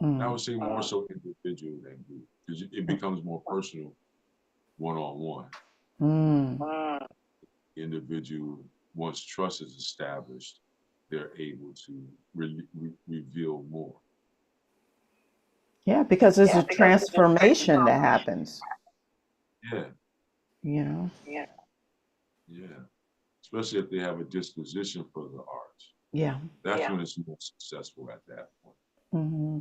And I would say more so individual than group, because it becomes more personal one-on-one. Mm. Individual, once trust is established, they're able to reveal more. Yeah, because there's a transformation that happens, Yeah, you know? yeah. Especially if they have a disposition for the arts. Yeah. That's when it's more successful at that point. Mm-hmm.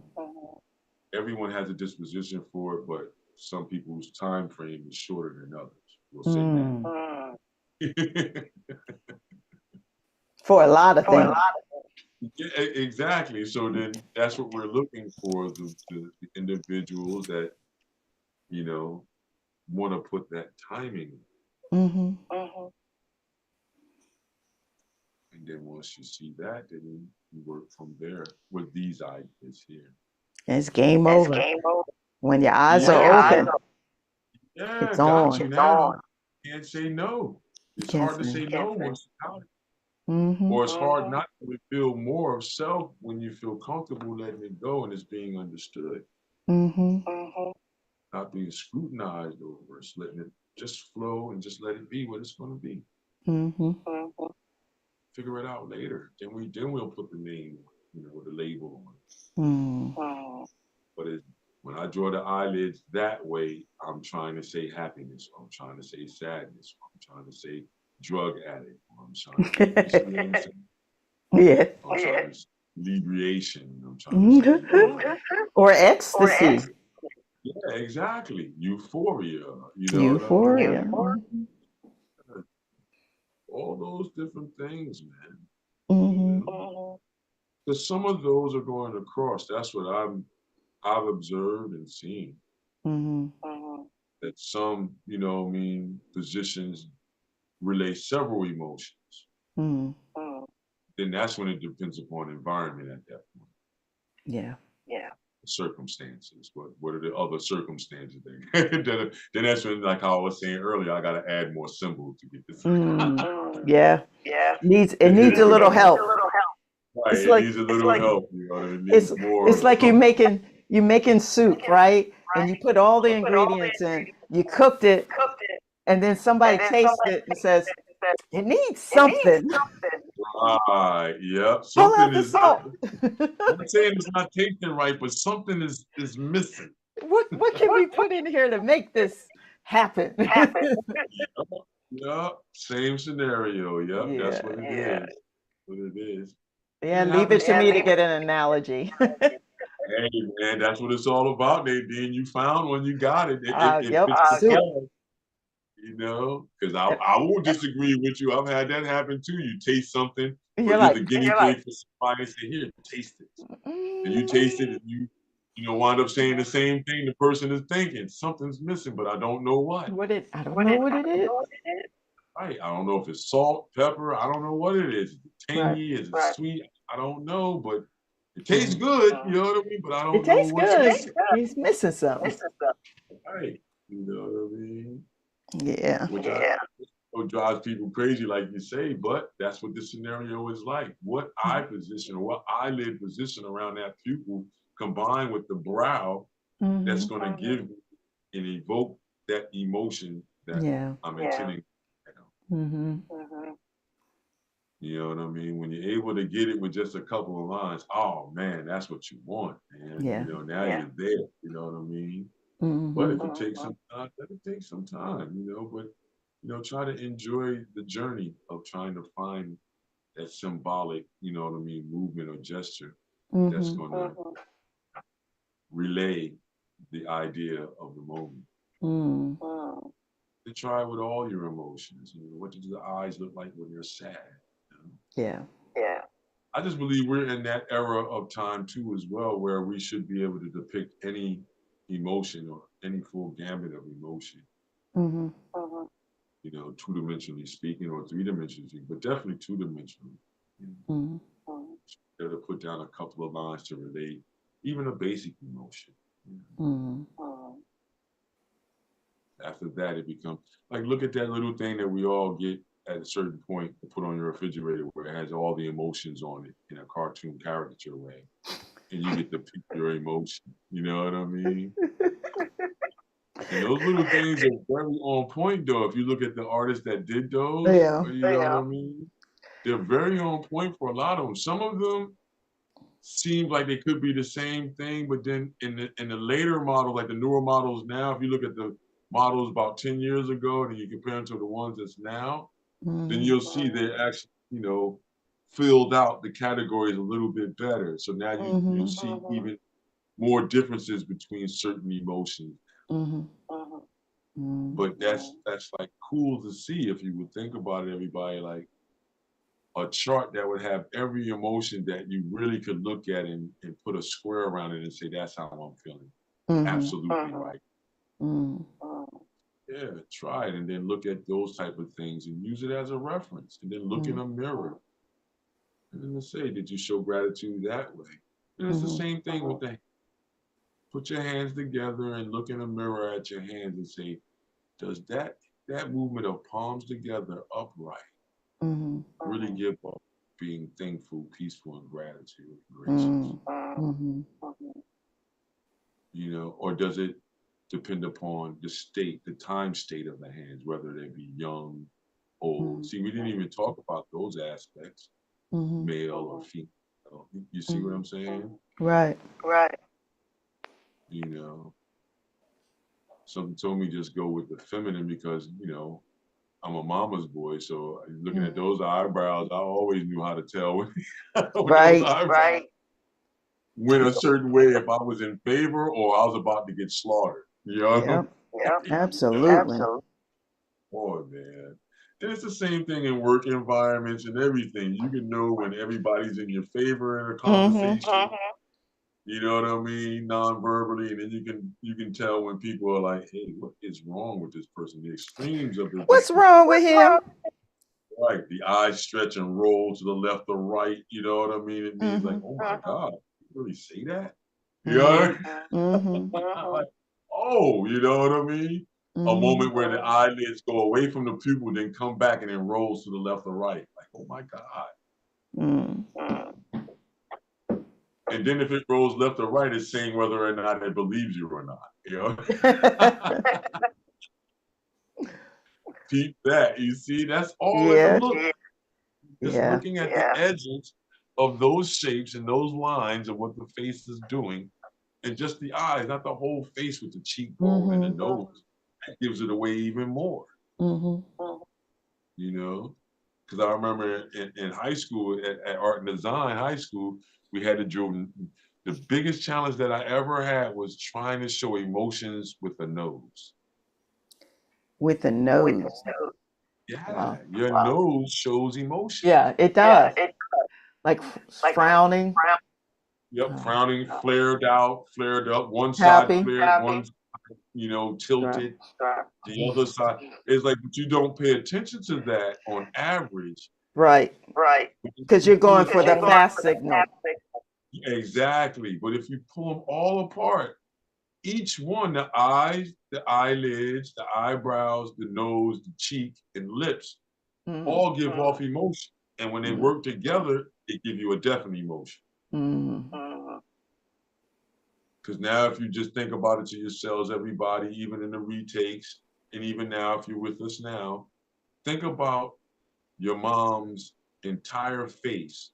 Everyone has a disposition for it, but some people's time frame is shorter than others. We'll say that. For a lot of things. Yeah, exactly. So then that's what we're looking for, the individuals that, want to put that timing in. Mm-hmm. And then once you see that, then you work from there with these ideas here. It's game over. When your eyes are open, Yeah, it's got you on. now. You can't say no. It's Can't hard to say. say no once you got it. Mm-hmm. Or it's hard not to reveal more of self when you feel comfortable letting it go and it's being understood. Mm-hmm. Not being scrutinized over, it's letting it just flow and just let it be what it's going to be. Mm-hmm. Figure it out later. Then we'll put the name, with the label on it. Mm. But when I draw the eyelids that way, I'm trying to say happiness, or I'm trying to say sadness, or I'm trying to say drug addict, or I'm trying to say, Yeah. I'm trying to say inebriation, I'm trying to say, Or ecstasy. yeah, exactly. Euphoria, what I Euphoria. mean? All those different things, man. Mm-hmm. Because some of those are going across. That's what I've observed and seen. Mm-hmm. That some, positions relay several emotions. Mm. Then that's when it depends upon environment at that point. Yeah. Circumstances. What are the other circumstances? Then that's when, like I was saying earlier, I got to add more symbols to get this. Yeah. It needs a little help. Right, It's it like needs a little help. It it's needs more. it's like you're making soup, right? And you put all the ingredients in, you cooked it, and then somebody tastes it and says, it needs something. Right, yep. Pull Something out the is. salt. I'm not saying it's not tasting right, but something is missing. What can we put in here to make this happen? Yep, same scenario. Yep, that's Yeah. what it is. What it is. Yeah, It leave it happens. to me to get an analogy. Hey man, that's what it's all about, Nadine. You found one, you got it. It Yep, fits the soup. bill, because I won't disagree with you. I've had that happen too. You taste something, or You're you're like, the guinea pig for somebody and say, here, taste it. And you taste it and you wind up saying the same thing the person is thinking. Something's missing, but I don't know what. I don't know what it is. Right. I don't know if it's salt, pepper. I don't know what it is. Is it Right. tangy? Is it sweet? I don't know, but it tastes good. You know what I mean? But I It don't know tastes what's good. missing. He's missing something. Right. You know what I mean? Yeah. Which drives people crazy, like you say, but that's what the scenario is like. What eye position or what eyelid position around that pupil combined with the brow that's Mm-hmm. going to give and evoke that emotion that Yeah. I'm intending. Mm-hmm. You know what I mean? When you're able to get it with just a couple of lines, oh man, that's what you want, man. Yeah. Now you're there. You know what I mean? But if Mm-hmm. it takes some time, let it take some time, but try to enjoy the journey of trying to find that symbolic, movement or gesture that's Mm-hmm. gonna relay the idea of the moment. Mm. To try with all your emotions. What do the eyes look like when you're sad? Yeah. I just believe we're in that era of time too, as well, where we should be able to depict any emotion or any full gambit of emotion. Mm-hmm. You know, two-dimensionally speaking or three-dimensionally speaking, but definitely two-dimensionally. You know, to put down a couple of lines to relate even a basic emotion. You know. After that, it becomes like, look at that little thing that we all get at a certain point to put on your refrigerator where it has all the emotions on it in a cartoon caricature way. And you get to pick your emotion. You know what I mean? And those little things are very on point, though. If you look at the artists that did those, Yeah. you know what I mean? They're very on point for a lot of them. Some of them seem like they could be the same thing, but then in the later model, like the newer models now, if you look at the models about 10 years ago and you compare them to the ones that's now, then you'll see they actually, you know, filled out the categories a little bit better. So now you see even more differences between certain emotions. But that's like cool to see if you would think about it, everybody, like a chart that would have every emotion that you really could look at and put a square around it and say, that's how I'm feeling. Absolutely right. Yeah, try it and then look at those type of things and use it as a reference and then look in a mirror and then say, did you show gratitude that way? And it's the same thing with the, put your hands together and look in a mirror at your hands and say, does that movement of palms together upright really give up being thankful, peaceful, and gratitude, gracious? You know, or does it depend upon the state, the time state of the hands, whether they be young, old? See, we didn't even talk about those aspects, male or female. You see what I'm saying? Right. You know, something told me just go with the feminine because, you know, I'm a mama's boy, so looking at those eyebrows, I always knew how to tell when, when those eyebrows went a certain way if I was in favor or I was about to get slaughtered. You know? Absolutely. Boy, man. And it's the same thing in work environments and everything. You can know when everybody's in your favor in a conversation. You know what I mean? Non-verbally, and then you can tell when people are like, "Hey, what is wrong with this person?" The extremes of it. What's wrong with him? Right, the eyes stretch and roll to the left or right. You know what I mean? It means like, "Oh my God, you really say that?" You know? Like, oh, you know what I mean? A moment where the eyelids go away from the pupil, then come back and then rolls to the left or right. Like, oh my God. And then if it rolls left or right, it's saying whether or not it believes you or not. You know? Keep that. You see, that's all in the look. Just looking at the edges of those shapes and those lines of what the face is doing, and just the eyes, not the whole face with the cheekbone and the nose. That gives it away even more. You know? Because I remember in high school, at art and design high school, we had to draw. The biggest challenge that I ever had was trying to show emotions with the nose. With the nose. Yeah, your nose shows emotion. Yeah, it does. Like frowning. Yep, frowning, flared up, one side Happy. flared, one side, you know, tilted. The other side is like, but you don't pay attention to that on average. Right. Because you're going for the fast signal. Exactly. But if you pull them all apart, each one, the eyes, the eyelids, the eyebrows, the nose, the cheek, and lips, all give off emotion. And when they work together, it gives you a definite emotion. Because now if you just think about it to yourselves, everybody, even in the retakes, and even now, if you're with us now, think about your mom's entire face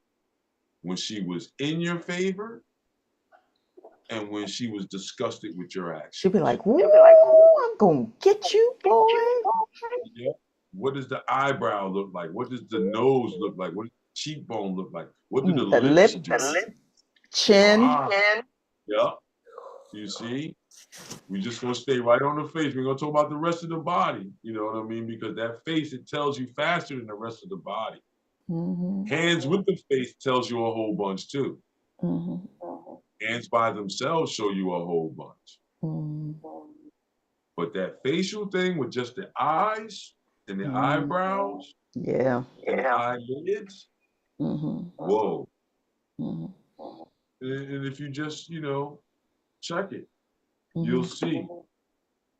when she was in your favor and when she was disgusted with your actions. She'd be like, "Woo, I'm gonna get you, boy." Yeah. What does the eyebrow look like? What does the nose look like? What does the cheekbone look like? What do the lips do? Chin. Yeah. You see? We're just gonna stay right on the face. We're gonna talk about the rest of the body. You know what I mean? Because that face, it tells you faster than the rest of the body. Mm-hmm. Hands with the face tells you a whole bunch too. Mm-hmm. Hands by themselves show you a whole bunch. Mm-hmm. But that facial thing with just the eyes and the Mm-hmm. eyebrows Yeah. and the eyelids, Mm-hmm. whoa. Mm-hmm. And if you just, check it, you'll Mm-hmm. see.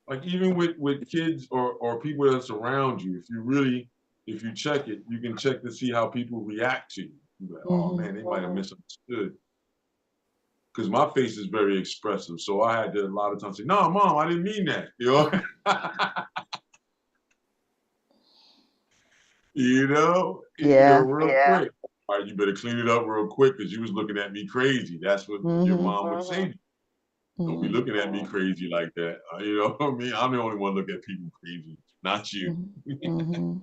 Like even with kids or people that surround you, if you check it, you can check to see how people react to you. You're like, oh man, they might have misunderstood. Because my face is very expressive. So I had to a lot of times say, no, mom, I didn't mean that. Yeah. Real quick. All right, you better clean it up real quick because you was looking at me crazy. That's what your Mm-hmm. mom would say. Don't be Mm-hmm. looking at me crazy like that. You know what I mean? I'm the only one look at people crazy, not you. Mm-hmm.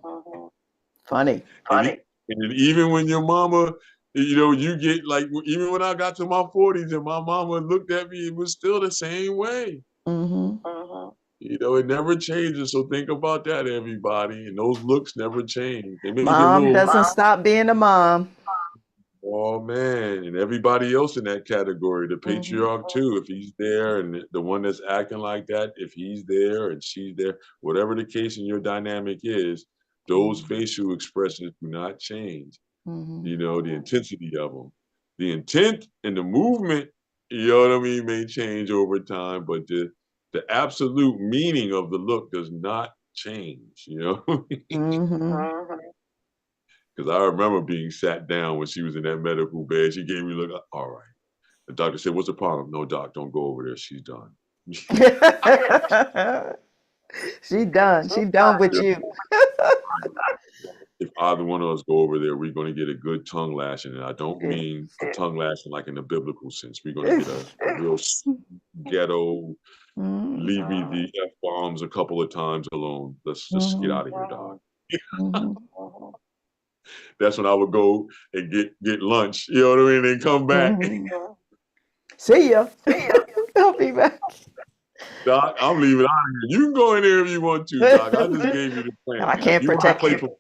Funny. And even when your mama, you get like, even when I got to my 40s and my mama looked at me, it was still the same way. Mm-hmm. It never changes. So think about that, everybody. And those looks never change. They may get a Mom little, doesn't stop being a mom. oh man, and everybody else in that category, the patriarch too, if he's there, and the one that's acting like that, if he's there and she's there, whatever the case in your dynamic is, those facial expressions do not change. Mm-hmm. The intensity of them. The intent and the movement, may change over time, but the absolute meaning of the look does not change, Mm-hmm. Because I remember being sat down when she was in that medical bed. She gave me a look, all right. The doctor said, what's the problem? No, doc, don't go over there. She's done. She done. She done with you. If either one of us go over there, we're going to get a good tongue lashing. And I don't Yeah. mean a tongue lashing like in the biblical sense. We're going to get a real ghetto, Mm-hmm. leave me the F-bombs a couple of times alone. Let's just get out of here, doc. Mm-hmm. That's when I would go and get lunch, you know what I mean, and come back. Mm-hmm. See ya. I'll be back. Doc, I'm leaving out of here. You can go in there if you want to, Doc. I just gave you the plan. I can't You want to protect play you.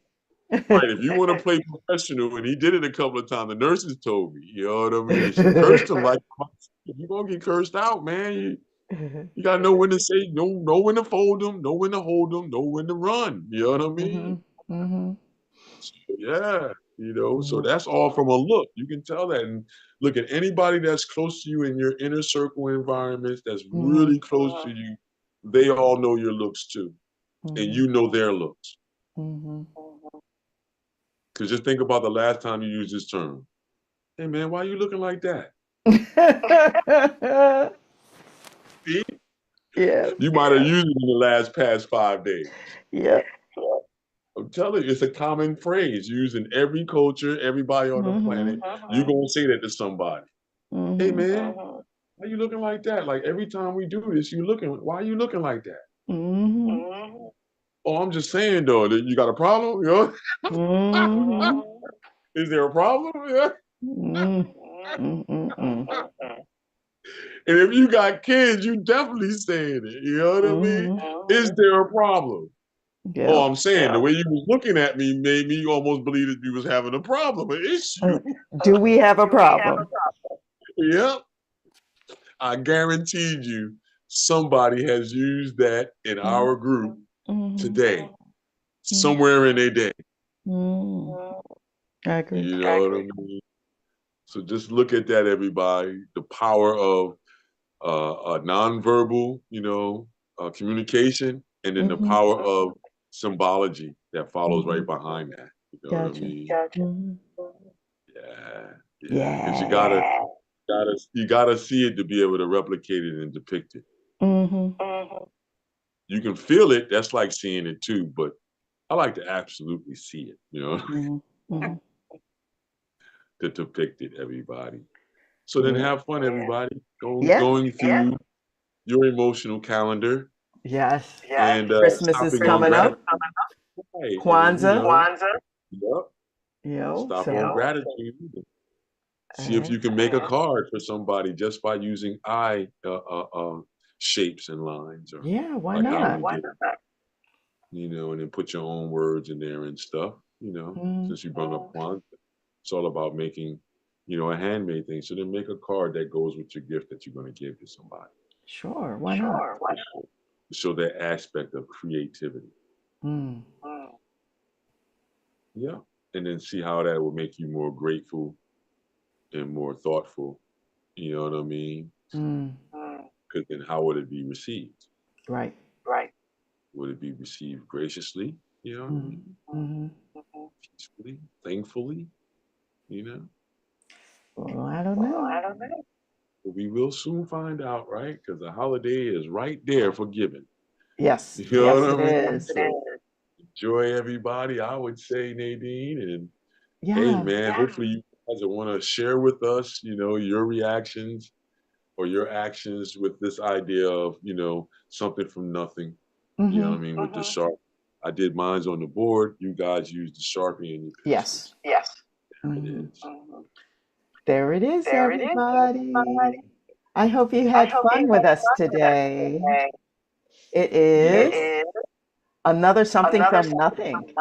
right, if you want to play professional, and he did it a couple of times, the nurses told me, you know what I mean? And she cursed him like, you're going to get cursed out, man. You got to know when to say, know when to fold them, know when to hold them, know when to run. You know what I mean? Mm-hmm. Mm-hmm. So, yeah, so that's all from a look. You can tell that. And look at anybody that's close to you in your inner circle environments that's really close to you, they all know your looks too. And you know their looks. Mm-hmm. Because just think about the last time you used this term. Hey, man, why are you looking like that? See? Yeah. You might have used it in the past 5 days. Yeah. I'm telling you, it's a common phrase used in every culture, everybody on the planet. You're going to say that to somebody. Mm-hmm. Hey, man, why are you looking like that? Like every time we do this, why are you looking like that? Mm-hmm. Oh, I'm just saying, though, that you got a problem? Mm-hmm. Is there a problem? Yeah. Mm-hmm. And if you got kids, you definitely saying it. You know what I mean? Is there a problem? Yeah. Oh, I'm saying the way you was looking at me made me almost believe that you was having a problem, an issue. Do we have a problem? Yep. I guaranteed you somebody has used that in our group today, somewhere in their day. I agree. You know what I mean? So just look at that, everybody. The power of nonverbal, communication, and then the power of symbology that follows right behind that. You know what I Gotcha. mean? Mm-hmm. Yeah. Because Yeah. you gotta see it to be able to replicate it and depict it. Mm-hmm. You can feel it. That's like seeing it too. But I like to absolutely see it. Mm-hmm. To depict it, everybody. So then have fun, everybody. Yeah. Going through your emotional calendar. Yes. And Christmas is stopping on coming up. right. Kwanzaa. Yep. Stop on gratitude. See if you can make a card for somebody just by using eye shapes and lines. Or yeah, why like not? and then put your own words in there and stuff. since you brought up Kwanzaa, it's all about making, a handmade thing. So then make a card that goes with your gift that you're going to give to somebody. Sure, why not? To show that aspect of creativity. Mm. Yeah. And then see how that will make you more grateful and more thoughtful. You know what I mean? Mm. Because then how would it be received? Right. Would it be received graciously? You know what I mean? Mm-hmm. Peacefully, thankfully, Well, I don't know. But we will soon find out, right? Because the holiday is right there for giving. Yes, You know yes, what it I mean? is. So enjoy everybody, I would say, Nadine. And hey, Yeah. man, hopefully you guys want to share with us, your reactions or your actions with this idea of, something from nothing. You know what I Mm-hmm. mean? With the Sharp. I did mine's on the board. You guys used the Sharpie in your Yes. pencils. It Mm-hmm. is. There it is, everybody. I hope you had fun with us today. It Yes. is another something from nothing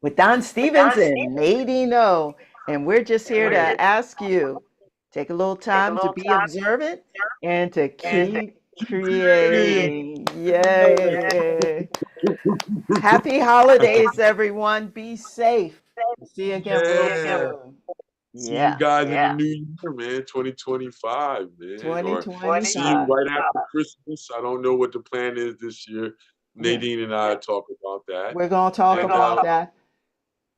with Don Stevens and Nadine O. And we're just here to ask you, take a little time to be observant and to keep creating. Yay. Happy holidays, everyone. Be safe. See you again real Yeah. soon. See you Yeah. guys in the new year, man. 2025, man. Or see you 2025. right after Christmas. I don't know what the plan is this year. Yeah. Nadine and I talk about that. We're going to talk And about that.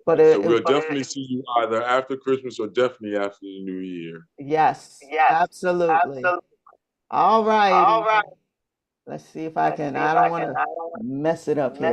But so we'll definitely see you either after Christmas or definitely after the new year. yes, absolutely. All righty. Let's see if I can, I don't want to mess it up here.